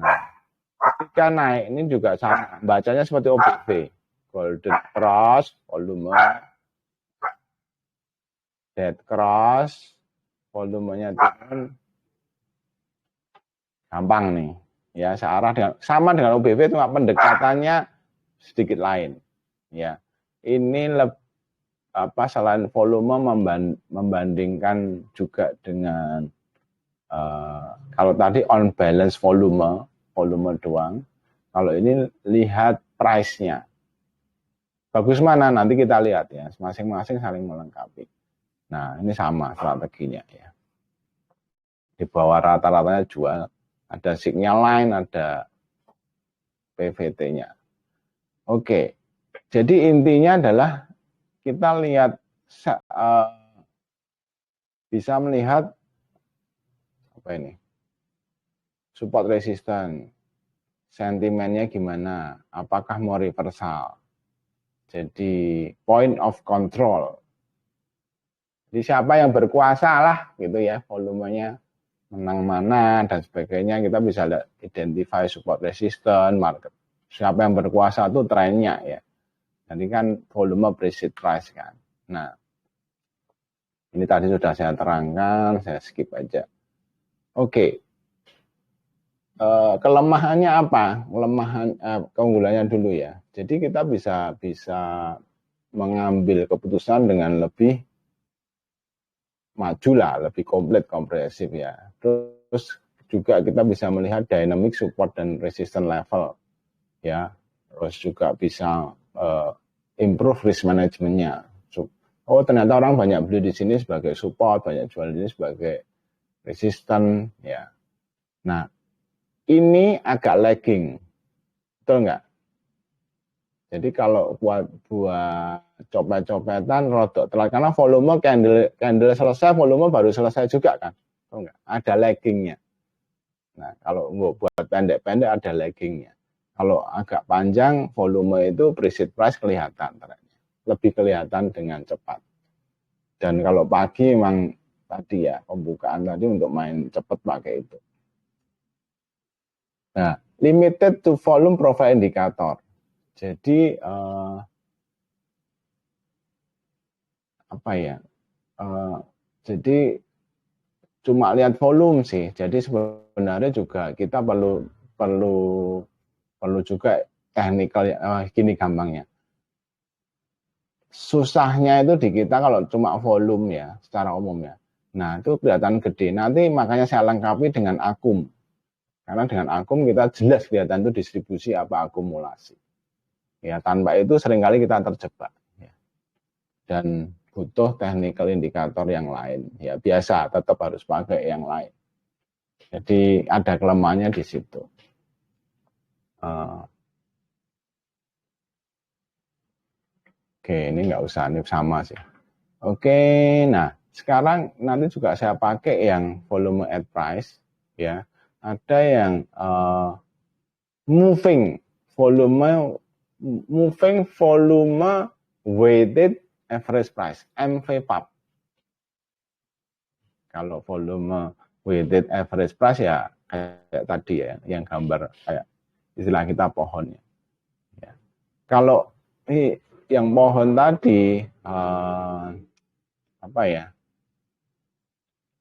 Nah, ketika naik ini juga sama, bacanya seperti OBV. Golden cross, volume, dead cross, volumenya turun, gampang nih. Ya, searah sama dengan OBV, cuma pendekatannya sedikit lain. Ya, ini selain volume membandingkan juga dengan kalau tadi on balance volume doang. Kalau ini lihat price-nya. Bagus mana? Nanti kita lihat ya. Masing-masing saling melengkapi. Nah, ini sama strateginya ya. Di bawah rata-ratanya jual. Ada signal line, ada PVT-nya. Oke. Jadi intinya adalah kita lihat bisa melihat apa ini? Support resistance. Sentimennya gimana? Apakah mau reversal? Jadi point of control. Jadi siapa yang berkuasa lah gitu ya, volumenya menang mana dan sebagainya, kita bisa identify support resistance, market. Siapa yang berkuasa itu trennya ya. Jadi kan volume pre-seed price kan. Nah, ini tadi sudah saya terangkan, saya skip aja. Oke. Kelemahannya apa? Keunggulannya dulu ya. Jadi kita bisa mengambil keputusan dengan lebih maju lah, lebih komplit, komprehensif ya. Terus juga kita bisa melihat dynamic support dan resistance level ya. Terus juga bisa improve risk management-nya. Oh, ternyata orang banyak beli di sini sebagai support, banyak jual di sini sebagai resistance ya. Nah, ini agak lagging, betul nggak? Jadi kalau buat copet-copetan rodok telat karena volume candle selesai, volume baru selesai juga kan, betul nggak? Ada laggingnya. Nah kalau buat pendek-pendek ada laggingnya. Kalau agak panjang volume itu pre-seed price kelihatan, lebih kelihatan dengan cepat. Dan kalau pagi memang tadi ya pembukaan tadi untuk main cepat pakai itu. Nah, limited to volume profile indicator. Jadi apa ya? Jadi cuma lihat volume sih. Jadi sebenarnya juga kita perlu juga technical gini gampangnya. Susahnya itu di kita kalau cuma volume ya, secara umum ya. Nah, itu kelihatan gede. Nanti makanya saya lengkapi dengan akum. Karena dengan akum kita jelas kelihatan itu distribusi apa akumulasi. Ya, tanpa itu seringkali kita terjebak. Ya. Dan butuh technical indikator yang lain. Ya biasa, tetap harus pakai yang lain. Jadi ada kelemahannya di situ. Oke, ini nggak usah, ini sama sih. Oke, nah sekarang nanti juga saya pakai yang volume at price, ya. Ada yang moving volume weighted average price, MVPAP. Kalau volume weighted average price ya kayak tadi ya, yang gambar kayak istilah kita pohonnya. Ya. Kalau yang pohon tadi apa ya?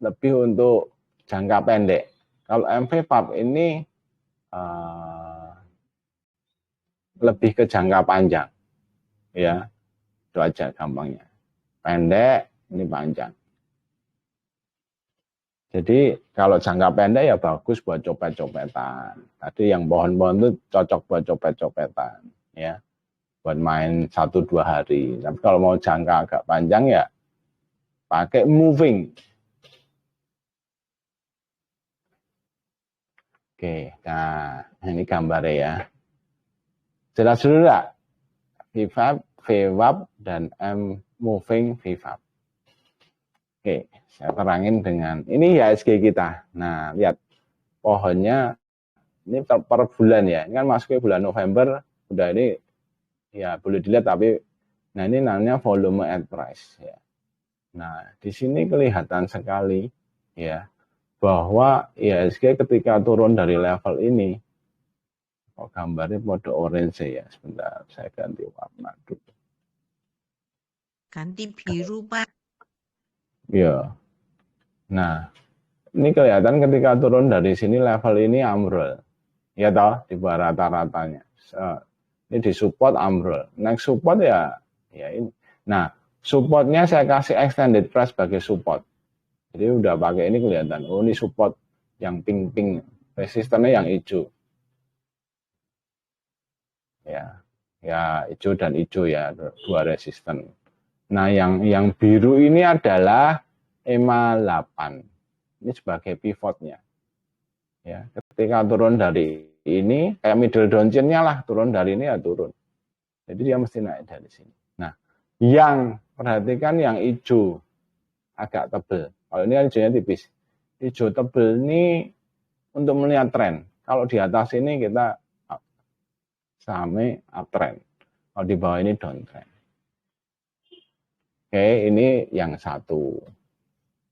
Lebih untuk jangka pendek. Kalau MVPAP ini lebih ke jangka panjang, ya. Itu aja gampangnya. Pendek, ini panjang. Jadi kalau jangka pendek ya bagus buat copet-copetan. Tadi yang pohon-pohon itu cocok buat copet-copetan, ya. Buat main 1-2 hari. Tapi kalau mau jangka agak panjang ya pakai moving. Oke, nah ini gambarnya ya. Jelas dulu enggak? VWAP, VWAP, dan M moving VWAP. Oke, saya terangin dengan ini IHSG kita. Nah, lihat pohonnya ini per bulan ya. Ini kan masuknya bulan November, udah ini ya boleh dilihat tapi nah ini namanya volume at price ya. Nah, di sini kelihatan sekali ya bahwa IHSG ketika turun dari level ini, kok gambarnya mode orange ya. Sebentar, saya ganti warna dulu. Ganti biru, Pak. Ya. Nah, ini kelihatan ketika turun dari sini level ini ambrol. Ya toh, di bawah rata-ratanya. Ini di support ambrol. Next support ya ini. Nah, supportnya saya kasih extended price sebagai support. Jadi udah pakai ini kelihatan. Oh, ini support yang pink-pink. Resistannya yang hijau. Ya, hijau dan hijau ya, dua resisten. Nah, yang biru ini adalah EMA 8. Ini sebagai pivotnya. Ya, ketika turun dari ini, kayak middle downtrend-nya lah, turun dari ini ya turun. Jadi dia mesti naik dari sini. Nah, yang perhatikan yang hijau agak tebel. Kalau ini kan hijaunya tipis. Hijau tebel ini untuk melihat tren. Kalau di atas ini kita sampai uptrend. Kalau di bawah ini downtrend. Oke, ini yang satu.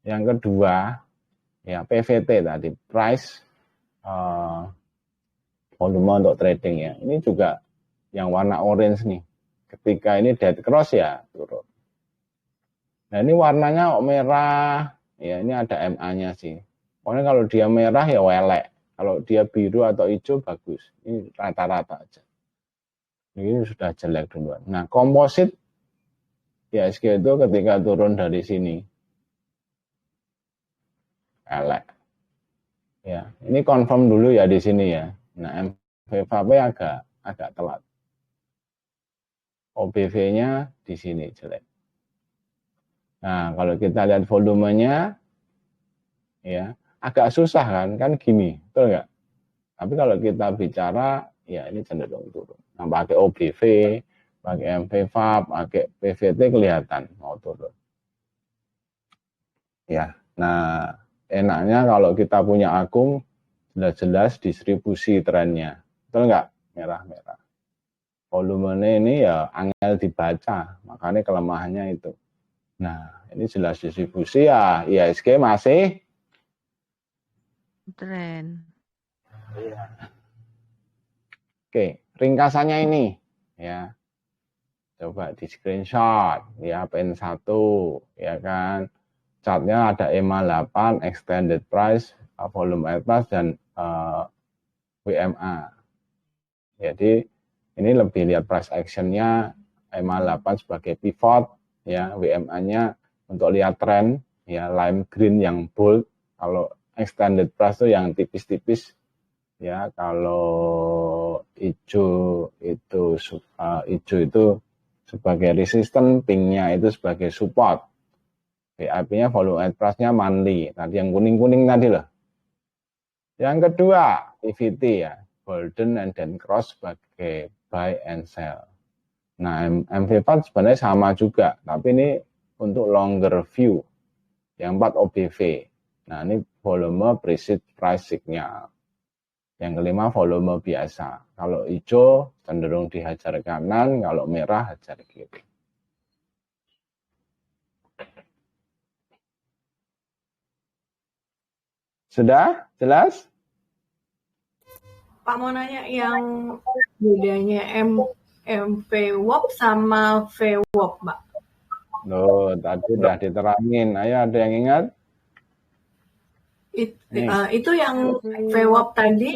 Yang kedua, ya PVT tadi, price volume untuk trading ya. Ini juga yang warna orange nih. Ketika ini dead cross ya turun. Nah ini warnanya merah, ya ini ada MA-nya sih. Pokoknya kalau dia merah ya welek. Kalau dia biru atau hijau bagus. Ini rata-rata aja. Ini sudah jelek duluan. Nah komposit IHSG itu ketika turun dari sini elek. Ya, ini confirm dulu ya di sini ya. Nah, MVPAP agak telat. OBV-nya di sini jelek. Nah, kalau kita lihat volumenya ya, agak susah kan gini, betul nggak? Tapi kalau kita bicara ya ini cenderung turun. Nah, pakai OBV, pakai MVPAP, pakai PVT kelihatan mau turun. Ya, nah enaknya kalau kita punya akum jelas-jelas distribusi trennya, betul nggak? Merah-merah. Volumenya ini ya angel dibaca, makanya kelemahannya itu. Nah, ini jelas distribusi ya, IHSG masih tren. Iya. Oke, ringkasannya ini ya. Coba di screenshot ya, PN1 ya kan. Chartnya ada EMA 8, extended price, volume at price, dan WMA. Jadi ini lebih lihat price action-nya, EMA 8 sebagai pivot, ya WMA-nya untuk lihat tren, ya lime green yang bold. Kalau extended price itu yang tipis-tipis, ya kalau hijau itu sebagai resistance, pink-nya itu sebagai support. VIP-nya volume at price-nya monthly. Tadi yang kuning-kuning tadi loh. Yang kedua, PVT ya, golden and then cross sebagai buy and sell. Nah, MV4 sebenarnya sama juga, tapi ini untuk longer view. Yang 4 OBV. Nah, ini volume precede price signal. Yang kelima volume biasa. Kalau hijau cenderung dihajar kanan, kalau merah hajar kiri. Sudah? Jelas? Pak mau nanya yang bedanya MVWAP sama VWAP, Mbak. Loh, tadi udah diterangin. Ayo, ada yang ingat? Itu yang VWAP tadi.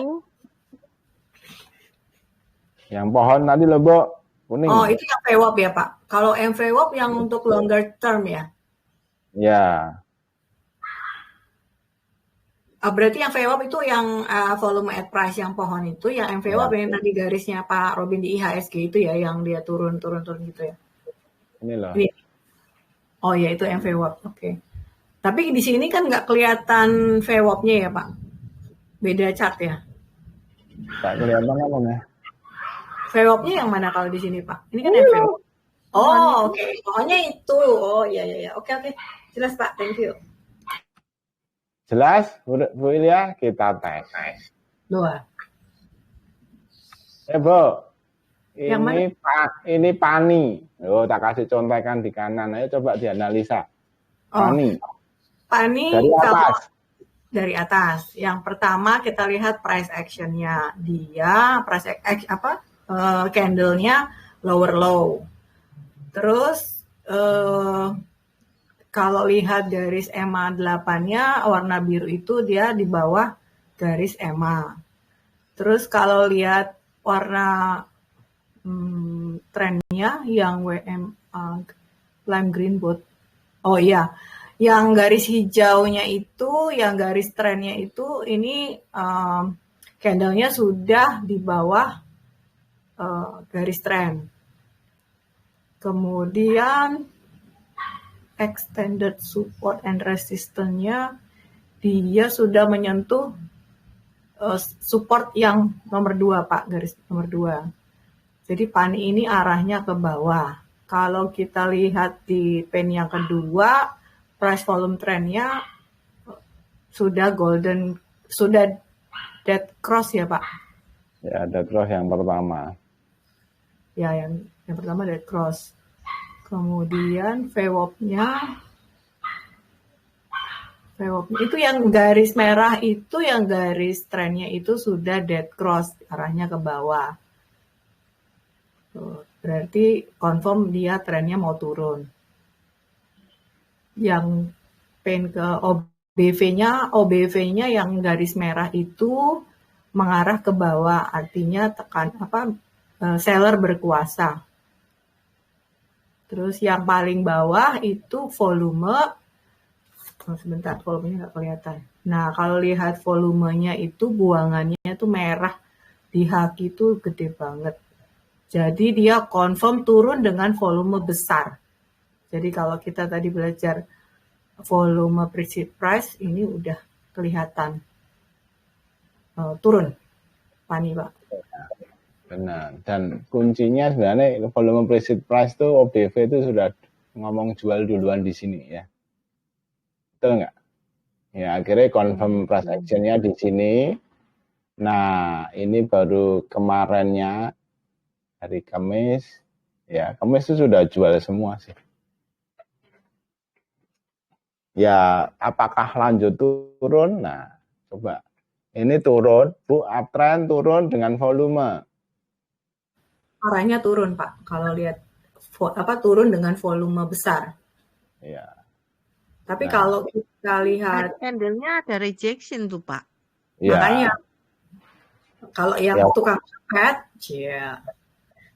Yang pohon tadi loh, Bu. Kuning. Oh, itu yang VWAP ya, Pak. Kalau MVWAP yang untuk longer term ya? Ya. Berarti yang VWAP itu yang volume at price yang pohon itu, yang MVWAP yang tadi garisnya Pak Robin di IHSG itu ya, yang dia turun gitu ya. Ini loh. Ini. Oh ya, itu MVWAP. Oke. Tapi di sini kan nggak kelihatan VWAP-nya ya, Pak. Beda chart ya. Tak kelihatan apa ya? VWAP-nya yang mana kalau di sini, Pak? Ini kan MVWAP. Oh, oke. Pokoknya itu. Oh, iya. Oke. Jelas, Pak. Thank you. Jelas, Bu Ilya? Kita tes. Dua. Bu. Yang mana? Ini pani. Tak kasih contekan di kanan. Ayo coba dianalisa. Pani. Pani dari atas. Dari atas. Yang pertama kita lihat price action-nya. Dia price candle-nya lower low. Terus kalau lihat garis EMA 8-nya warna biru itu dia di bawah garis EMA. Terus kalau lihat warna trennya yang lime green boat. Oh iya, yang garis hijaunya itu, yang garis trennya itu ini candle-nya sudah di bawah garis tren. Kemudian extended support and resistance-nya dia sudah menyentuh support yang nomor 2, Pak, garis nomor 2. Jadi pani ini arahnya ke bawah. Kalau kita lihat di pen yang kedua, price volume trend-nya sudah dead cross ya, Pak? Ya, dead cross yang pertama. Ya, yang pertama dead cross. Kemudian VWAP-nya itu yang garis merah itu, yang garis trennya itu sudah dead cross, arahnya ke bawah. Berarti confirm dia trennya mau turun. Yang pen ke OBV-nya yang garis merah itu mengarah ke bawah, artinya seller berkuasa. Terus yang paling bawah itu volume. Sebentar, volumenya nggak kelihatan. Nah, kalau lihat volumenya itu buangannya itu merah. Di haki itu gede banget. Jadi dia confirm turun dengan volume besar. Jadi kalau kita tadi belajar volume precede price, ini udah kelihatan turun. Pani, Pak. Benar. Dan kuncinya sebenarnya volume precede price itu OBV itu sudah ngomong jual duluan di sini ya. Betul nggak? Ya, akhirnya confirm price action-nya di sini. Nah, ini baru kemarinnya hari Kamis. Ya, Kamis itu sudah jual semua sih. Ya, apakah lanjut turun? Nah, coba. Ini turun, Bu, uptrend turun dengan volume. Arahnya turun, Pak. Kalau lihat turun dengan volume besar. Iya. Tapi kalau kita lihat candle-nya ada rejection tuh, Pak. Ya. Makanya kalau yang tukang cepet,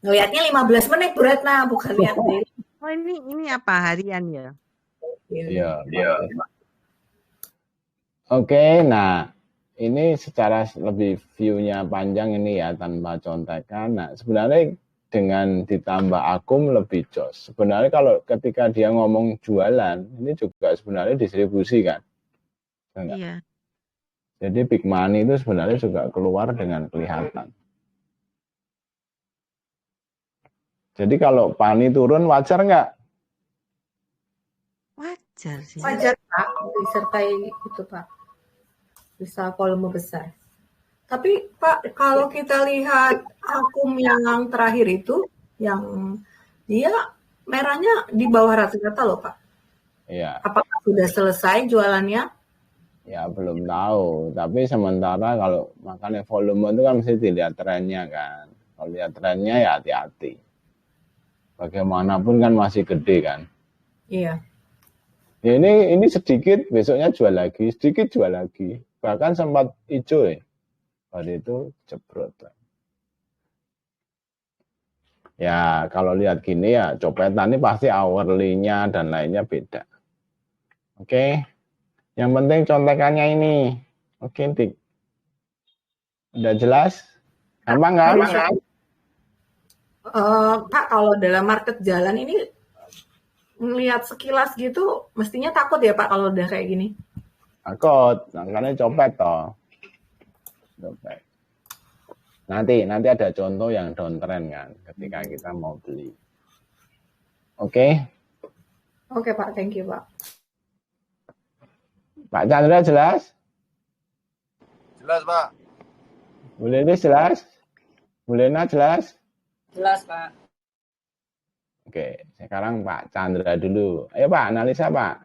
ngelihatnya 15 menit Bu Retna, bukan lihat diri. Oh, ini apa, harian ya? Iya. Oke, nah ini secara lebih view-nya panjang ini ya, tanpa contekan. Nah, sebenarnya dengan ditambah akum lebih jos. Sebenarnya kalau ketika dia ngomong jualan, ini juga sebenarnya distribusi kan. Enggak? Iya. Jadi big money itu sebenarnya juga keluar dengan kelihatan. Jadi kalau pani turun wajar nggak? Wajar sih. Wajar Pak, disertai itu Pak. Bisa volume besar. Tapi Pak, kalau kita lihat akum yang terakhir itu, yang dia merahnya di bawah rata-rata loh Pak. Iya. Apakah sudah selesai jualannya? Ya belum tahu, tapi sementara kalau makanya volume itu kan mesti dilihat trennya kan. Kalau lihat trennya ya hati-hati. Bagaimanapun kan masih gede kan. Iya. Ya ini sedikit, besoknya jual lagi, sedikit jual lagi. Bahkan sempat hijau ya. Pada itu jebrot. Ya kalau lihat gini ya copetan ini pasti hourly-nya dan lainnya beda. Oke. Yang penting contekannya ini. Oke, Dik. Udah jelas? Gampang kan? Pak, kalau dalam market jalan ini melihat sekilas gitu, mestinya takut ya Pak kalau udah kayak gini. Takut, makanya copet toh. Copet. Nanti ada contoh yang downtrend kan, ketika kita mau beli. Oke? Oke Pak, thank you Pak. Pak Chandra jelas? Jelas, Pak. Bu Lilis jelas? Bu Lena jelas? Jelas, Pak. Oke, sekarang Pak Chandra dulu. Ayo Pak, analisa Pak.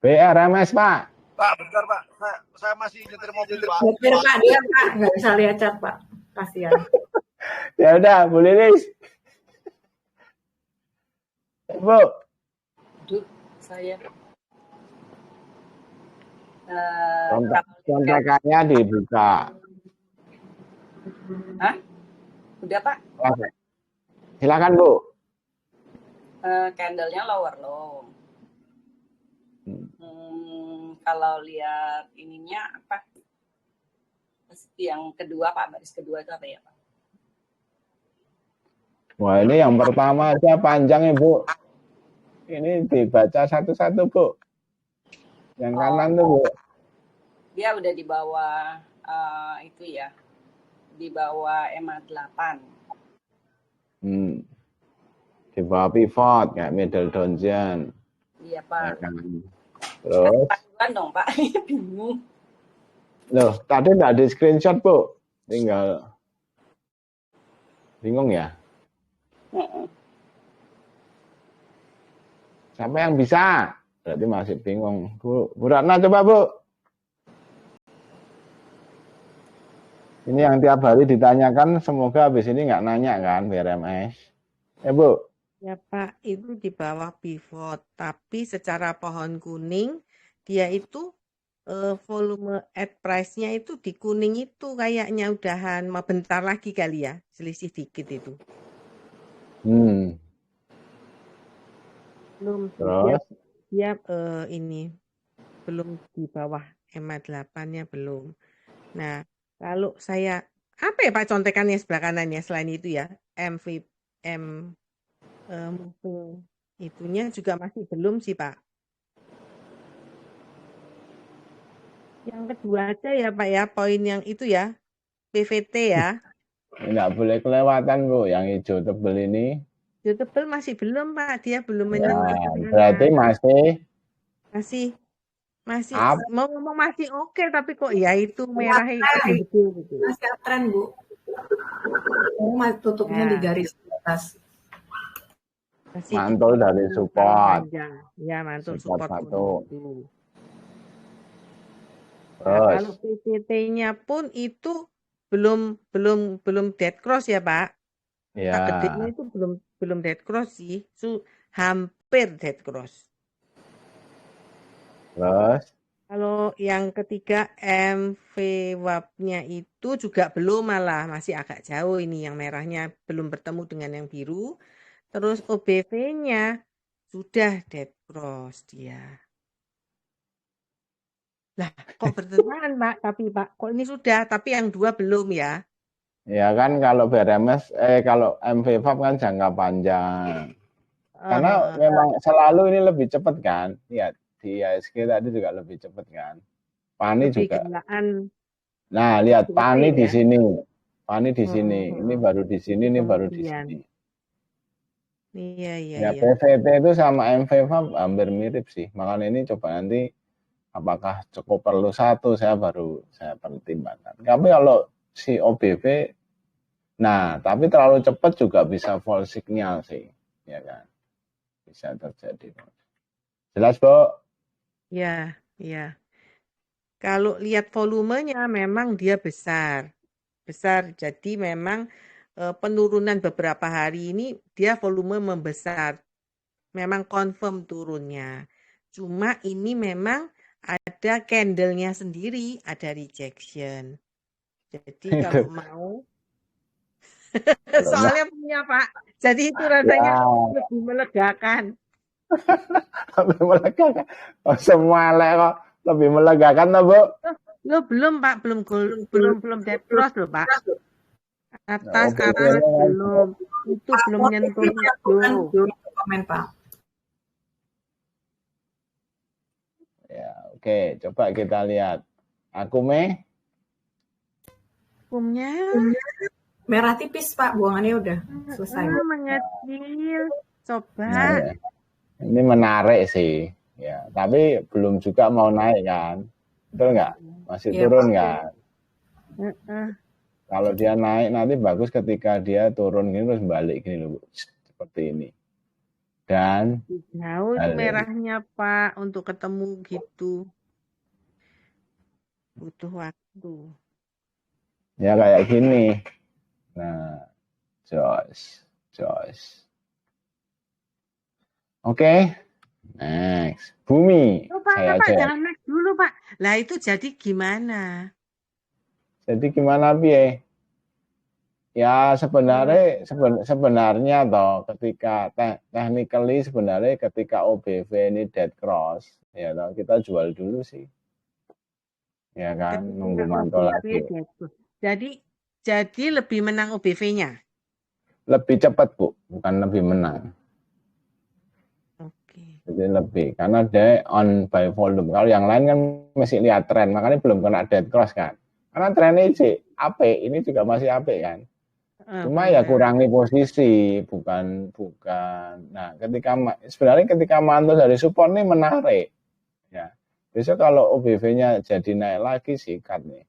BRMS Pak. Pak, bentar Pak. Saya masih nyetir mobil Pak. Nyetir Pak, dia Pak, nggak bisa lihat chat Pak. Kasihan. Ya udah, Bu Lilis. Bu. Aduh, saya. Contekannya dibuka. Hah? Udah Pak? Silakan Bu. Candle-nya lower low. Kalau lihat ininya apa? Yang kedua Pak, baris kedua itu apa ya Pak? Wah ini yang pertama aja panjang ya Bu. Ini dibaca satu-satu Bu. Yang kanan tuh Bu. Dia udah di bawah itu ya. Di bawah EMA 8. Di bawah pivot kayak middle downtrend. Iya Pak. Ya kan. Terus Panduan dong Pak, bingung. Loh, tadi enggak di screenshot Bu. Tinggal bingung ya? Siapa yang bisa? Berarti masih bingung. Bu Ratna coba Bu. Ini yang tiap hari ditanyakan, semoga habis ini nggak nanya kan BRMS. Bu. Ya Pak, itu di bawah pivot. Tapi secara pohon kuning, dia itu volume at price-nya itu di kuning itu kayaknya udahan mau bentar lagi kali ya, selisih dikit itu. Belum. Terus? Dia ini belum di bawah EMA 8-nya belum. Nah, kalau saya apa ya Pak contekannya sebelah kanannya selain itu ya itunya juga masih belum sih Pak. Yang kedua aja ya Pak ya poin yang itu ya PVT ya. Nggak boleh kelewatan Bu, yang hijau tebel ini. Hijau tebel masih belum Pak, dia belum menyentuh. Berarti masih mau ngomong masih oke, tapi kok ya itu merahnya gede gitu. Masih uptrend Bu. Tutupnya di garis atas. Masih mantul dari support. Ya mantul support support 1. Nah, kalau PVT-nya pun itu belum dead cross ya Pak. Ya. Gedenya itu belum dead cross sih, hampir dead cross. Terus? Kalau yang ketiga MVWAP-nya itu juga belum, malah masih agak jauh ini, yang merahnya belum bertemu dengan yang biru. Terus OBV-nya sudah dead cross dia. Lah kok bertentangan Pak, tapi Pak kok ini sudah, tapi yang 2 belum ya. Ya kan kalau BRMS, kalau MVVAP kan jangka panjang. Karena memang selalu ini lebih cepat kan. Lihat di ISG tadi juga lebih cepat kan. PANI lebih juga. kendaraan Nah, lihat CVT PANI di ya. sini. PANI di sini. Ini baru di sini, ini baru di Kemudian. sini. Iya, iya, Ya, iya. PVT itu sama MVVAP hampir mirip sih. Makanya ini coba nanti apakah cukup perlu satu, saya pertimbangkan. Tapi kalau si OBV, nah, tapi terlalu cepat juga bisa false signal sih, ya kan? Bisa terjadi. Jelas, Bu? Ya, ya. Kalau lihat volumenya memang dia besar. Besar. Jadi memang penurunan beberapa hari ini dia volume membesar. Memang confirm turunnya. Cuma ini memang ada candle-nya sendiri, ada rejection. Jadi kalau mau soalnya punya Pak. Jadi itu rasanya lebih melegakan. Lebih melegakan. Oh, semua kok lebih melegakan toh, Bu? Lo belum Pak, belum dead cross loh Pak. Atas belum. Itu belum nyentuh hijau. Komen Pak. Ya, oke. Coba kita lihat. Akume? Akumnya merah tipis Pak, buangannya udah selesai. Mengecil. Coba. Nah, ya. Ini menarik sih. Ya, tapi belum juga mau naik kan. Betul nggak? Masih turun kan? Kalau dia naik nanti bagus ketika dia turun gini terus balik gini loh, seperti ini. Dan jauh itu merahnya Pak untuk ketemu gitu. Butuh waktu. Ya kayak gini. Nah, Josh. Oke. Next. Bumi. Pak, jangan next dulu Pak. Lah itu jadi gimana? Jadi gimana Pi? Ya sebenarnya toh ketika technically sebenarnya ketika OBV ini dead cross ya toh, kita jual dulu sih. Ya kan, nunggu mantul lagi. Jadi lebih menang OBV-nya. Lebih cepat Bu, bukan lebih menang. Oke. Jadi lebih karena dia on by volume. Kalau yang lain kan masih lihat tren, makanya belum kena dead cross kan. Karena trennya sih AP, ini juga masih AP kan. Cuma ya kurangi posisi, bukan. Nah, sebenarnya ketika mantul dari support ini menarik. Ya. Besok kalau OBV-nya jadi naik lagi sikat nih.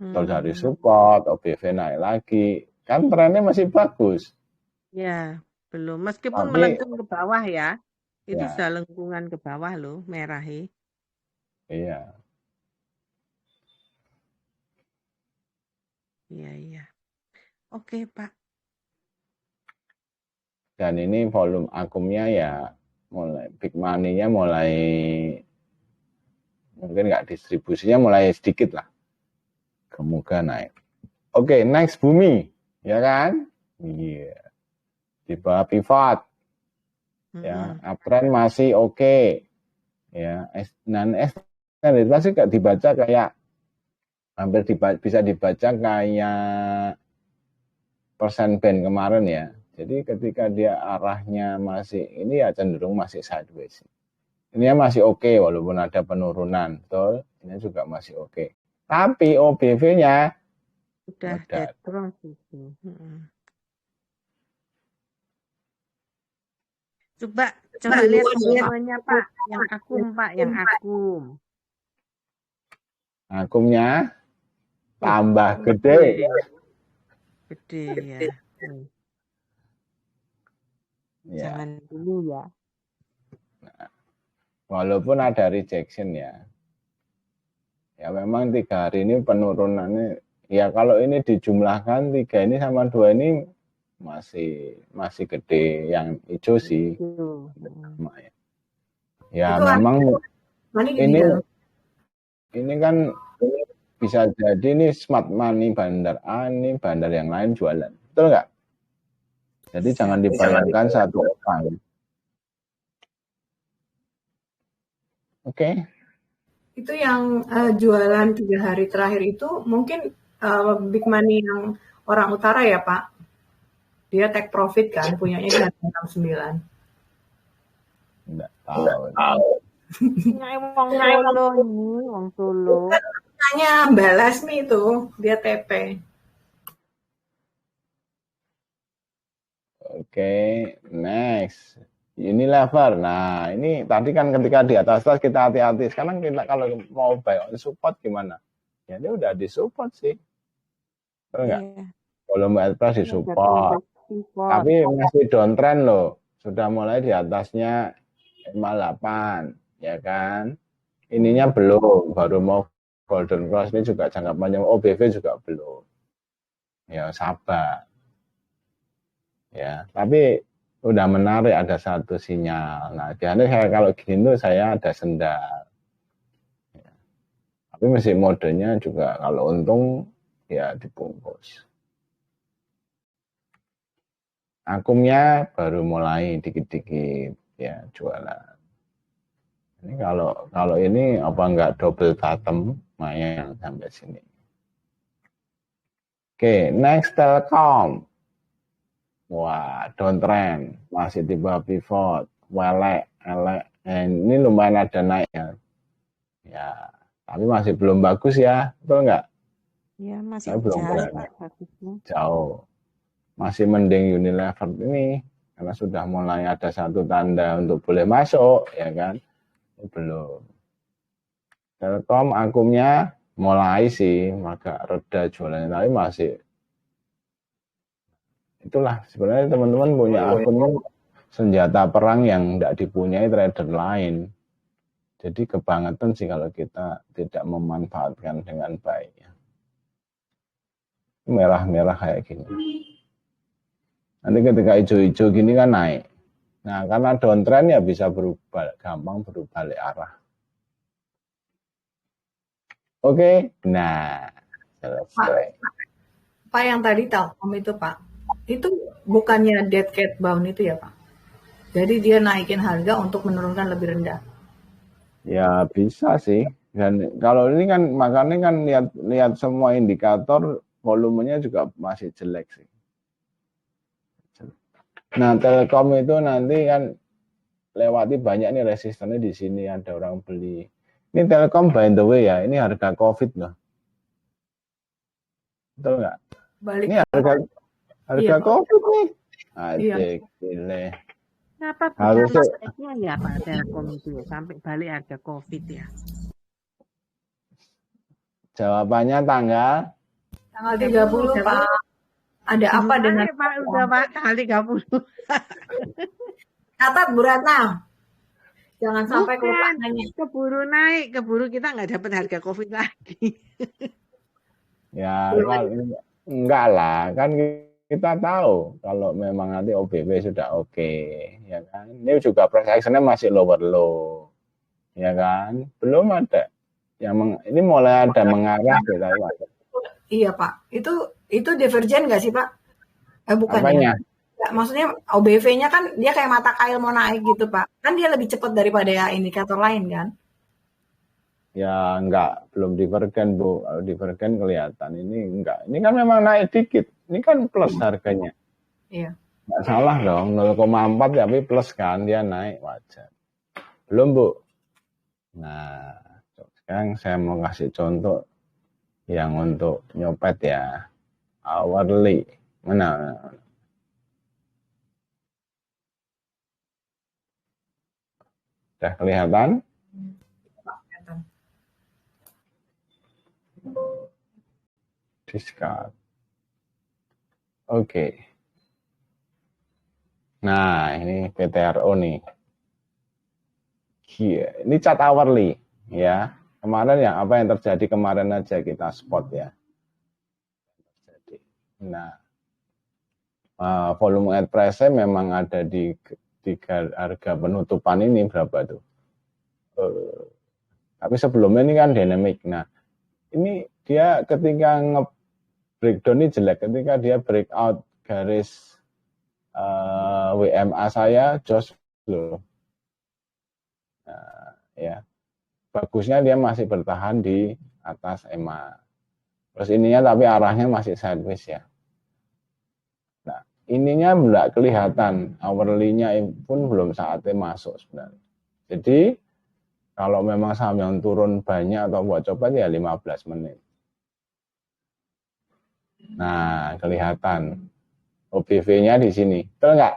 Mantul dari support, OBV naik lagi. Kan trennya masih bagus. Ya, belum. Meskipun melengkung ke bawah ya. Itu ya. sudah lengkungan ke bawah loh, merah. Iya. Iya. Oke, Pak. Dan ini volume akumnya ya mulai big money-nya mulai mungkin nggak distribusinya mulai sedikit lah. Semoga naik. Oke, next Bumi, ya kan? Iya. Di bawah pivot. Ya, uptrend masih oke. Ya, dan extended masih nggak dibaca kayak hampir bisa dibaca kayak persen band kemarin ya. Jadi ketika dia arahnya masih ini ya cenderung masih sideways. Ini masih oke walaupun ada penurunan, betul? Ini juga masih oke. Tapi OBV-nya udah dead cross itu. Coba lihat volumenya Pak, yang akum. Akumnya tambah gede. Gede ya. Jangan dulu ya. Nah, walaupun ada rejection ya. Ya memang 3 hari ini penurunannya ya kalau ini dijumlahkan 3 ini sama 2 ini masih gede, yang hijau sih. Ya itu memang ini kan bisa jadi ini smart money bandar A, ini bandar yang lain jualan. Betul nggak? Jadi jangan dibayangkan satu orang. Oke. Itu yang jualan 3 hari terakhir itu mungkin big money yang orang utara ya Pak. Dia take profit kan, punyanya di harga 69. Enggak tahu. Wong Solo ini, Wong Solo. Tanya Mbak Lasmi itu, dia TP. Oke, next. Unilever. Nah, ini tadi kan ketika di atas kita hati-hati. Sekarang kita kalau mau buy on support gimana? Ya ini udah disupport sih. Betul nggak? Volume at price disupport. Tapi masih downtrend loh. Sudah mulai di atasnya 58, ya kan? Ininya belum, baru mau golden cross ini juga jangka panjang. OBV juga belum. Ya sabar. Ya, tapi udah menarik, ada satu sinyal. Nah, biasanya saya kalau gini tuh saya ada sendal. Ya. Tapi masih modenya juga kalau untung ya dibungkus. Akumnya baru mulai dikit-dikit ya jualan. Ini kalau ini apa enggak double bottom, lumayan sampai sini. Oke, next Telkom. Wah, downtrend, masih di bawah pivot, elek. Ini lumayan ada naik ya. Ya, tapi masih belum bagus ya, betul nggak? Ya, masih jauh. Masih mending Unilever ini, karena sudah mulai ada satu tanda untuk boleh masuk, ya kan? Belum. Telkom akumnya mulai sih, agak reda jualannya, tapi masih. Itulah sebenarnya teman-teman punya akun senjata perang yang tidak dipunyai trader lain. Jadi kebangetan sih kalau kita tidak memanfaatkan dengan baik. Merah-merah kayak gini. Nanti ketika hijau-hijau gini kan naik. Nah karena downtrend ya bisa berubah, gampang berbalik arah. Oke, nah selesai. Pak yang tadi Telkom itu Pak. Itu bukannya dead cat bound itu ya Pak? Jadi dia naikin harga untuk menurunkan lebih rendah. Ya bisa sih. Dan kalau ini kan makanya kan lihat semua indikator volumenya juga masih jelek sih. Nah Telkom itu nanti kan lewati banyak nih resistennya di sini ada orang beli. Ini Telkom by the way ya, ini harga COVID loh. Betul nggak? Balik ini harga COVID nih. Adik, gile. Kenapa harusnya ya Pak Telkom itu ya, sampai balik harga COVID ya? Jawabannya tanggal 30 Pak. Ada apa dengan Pak? Udah Pak, tanggal 30. Catat Bu Ratna. Jangan sampai kelupaan nanya. Keburu naik, keburu kita nggak dapat harga COVID lagi. Ya, enggak lah, kan kita tahu kalau memang nanti OBW sudah oke, ya kan. Ini juga price action-nya masih lower low, ya kan. Belum ada. Ini mulai ada mengarah kita. Iya Pak, itu divergen nggak sih Pak? Bukan apanya? Ya, maksudnya OBV-nya kan dia kayak mata kail mau naik gitu Pak. Kan dia lebih cepat daripada indikator lain kan? Ya enggak, belum divergen Bu. Kalau divergen kelihatan, ini enggak. Ini kan memang naik dikit. Ini kan plus harganya. Iya. Enggak salah dong, 0,4 tapi plus kan, dia naik wajar. Belum Bu. Nah, sekarang saya mau kasih contoh yang untuk nyopet ya. Hourly. Mana? Sudah kelihatan? Discard. Oke. Nah, ini PTRO nih. Ini chart hourly ya. Kemarin ya apa yang terjadi kemarin aja kita spot ya. Nah, volume at price memang ada di harga penutupan ini berapa tuh? Tapi sebelumnya ini kan dynamic. Nah, ini dia ketika breakdown ini jelek, ketika dia breakout garis WMA saya jos loh. Nah, ya bagusnya dia masih bertahan di atas EMA. Terus ininya tapi arahnya masih sideways ya. Nah, ininya nggak kelihatan, hourly-nya pun belum saatnya masuk sebenarnya. Jadi kalau memang saham yang turun banyak atau buat copet ya 15 menit. Nah, kelihatan OBV-nya di sini. Betul nggak?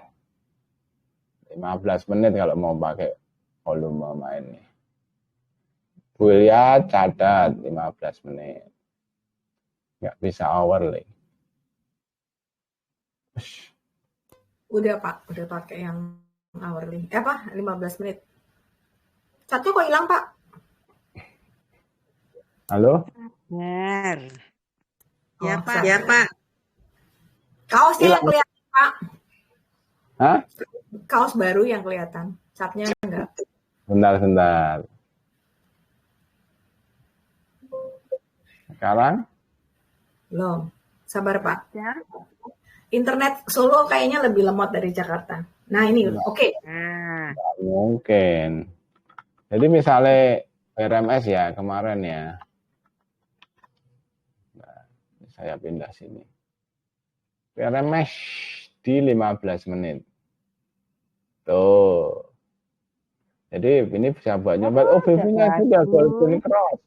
15 menit kalau mau pakai volume main nih. Bu lihat catat 15 menit. Nggak bisa hourly. Udah Pak, udah pakai yang hourly. Apa? 15 menit. Satu kok hilang Pak? Halo? Benar. Ya Oh, Pak. ya Pak. Kaosnya yang kelihatan Pak. Hah? Kaos baru yang kelihatan. Catnya enggak. Bentar. Sekarang? Belum. Sabar Pak. Internet Solo kayaknya lebih lemot dari Jakarta. Nah ini oke. Nggak mungkin. Jadi misalnya RMS ya kemarin ya. Nah, saya pindah sini. RMS di 15 menit. Tuh. Jadi ini bisa buat nyoba. Oh, BV-nya sudah golden cross.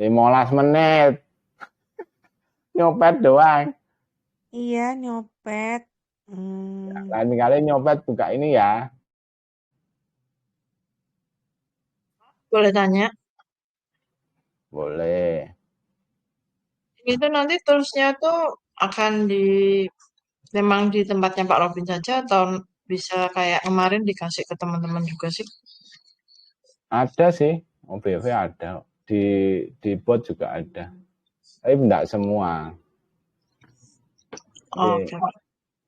15 menit. Nyopet doang. Iya, nyopet. Lain kali nyopet buka ini ya. Boleh tanya? Boleh. Itu nanti toolsnya tuh akan memang di tempatnya Pak Robin saja atau bisa kayak kemarin dikasih ke teman-teman juga sih? Ada sih, OBV ada. Di bot juga ada. Tapi enggak semua. Jadi,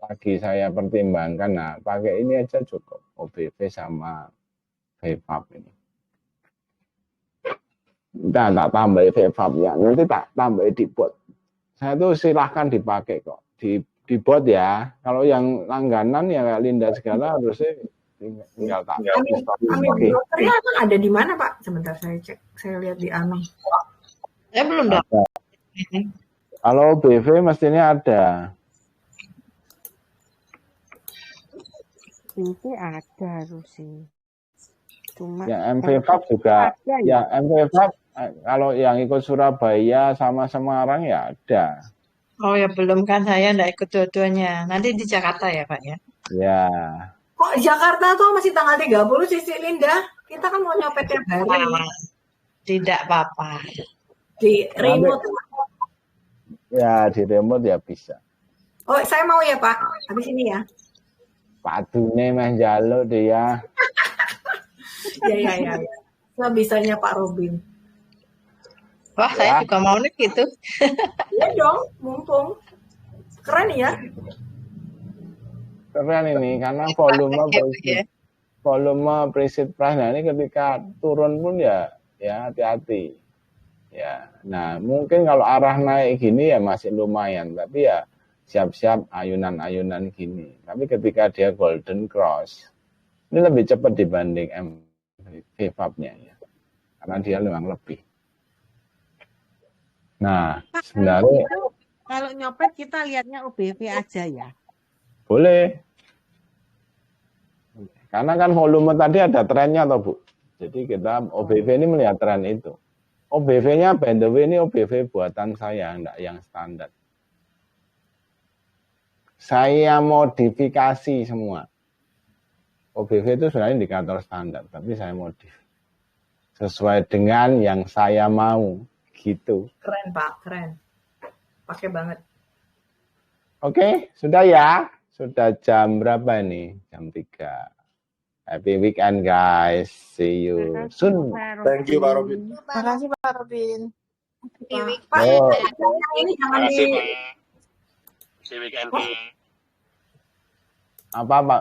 lagi saya pertimbangkan, nah pakai ini aja cukup. OBV sama VPAP ini. Kita tak tambah VPAP ya, nanti tak tambah di bot. Saya tuh silahkan dipakai kok. Di bot ya. Kalau yang langganan ya kayak Linda segala harusnya tinggal tak. Amin brokernya kan ada di mana Pak? Sebentar saya cek. Saya lihat di Anong. Saya belum dapat. Kalau BV mestinya ada. BV ada harus sih. Cuma ya MVPAP juga ada, ya MVPAP kalau yang ikut Surabaya sama Semarang ya ada. Oh ya belum kan, saya enggak ikut dua-duanya. Nanti di Jakarta ya Pak ya? Ya. Kok Jakarta tuh masih tanggal 30 Cici Linda? Kita kan mau nyopet tiap hari. Tidak apa-apa. Di remote. Ya di remote ya bisa. Oh saya mau ya Pak. Habis ini ya. Pak Dune meh jaluk dia. Ya. Nah, bisanya Pak Robin. Wah, saya juga mau nih gitu. Iya dong, mumpung. Keren ya. Keren ini karena volume preset price. Nah ini ketika turun pun ya hati-hati. Ya. Nah, mungkin kalau arah naik gini ya masih lumayan, tapi ya siap-siap ayunan-ayunan gini. Tapi ketika dia golden cross, ini lebih cepat dibanding VPAP-nya ya. Karena dia memang lebih. Nah, sebenarnya kalau nyopet kita lihatnya OBV aja ya. boleh. Karena kan volume tadi ada trennya toh, Bu. Jadi kita OBV ini melihat tren itu. OBV-nya by the way ini OBV buatan saya, enggak yang standar. Saya modifikasi semua. OBV itu sebenarnya indikator standar, tapi saya modif. Sesuai dengan yang saya mau, gitu. Keren Pak, keren. Pakai banget. Oke, sudah ya. Sudah jam berapa ini? Jam 3. Happy weekend guys. See you soon. Thank you Pak Robin. Terima kasih Pak Robin. Pak, ini jangan di... weekend. Apa Pak?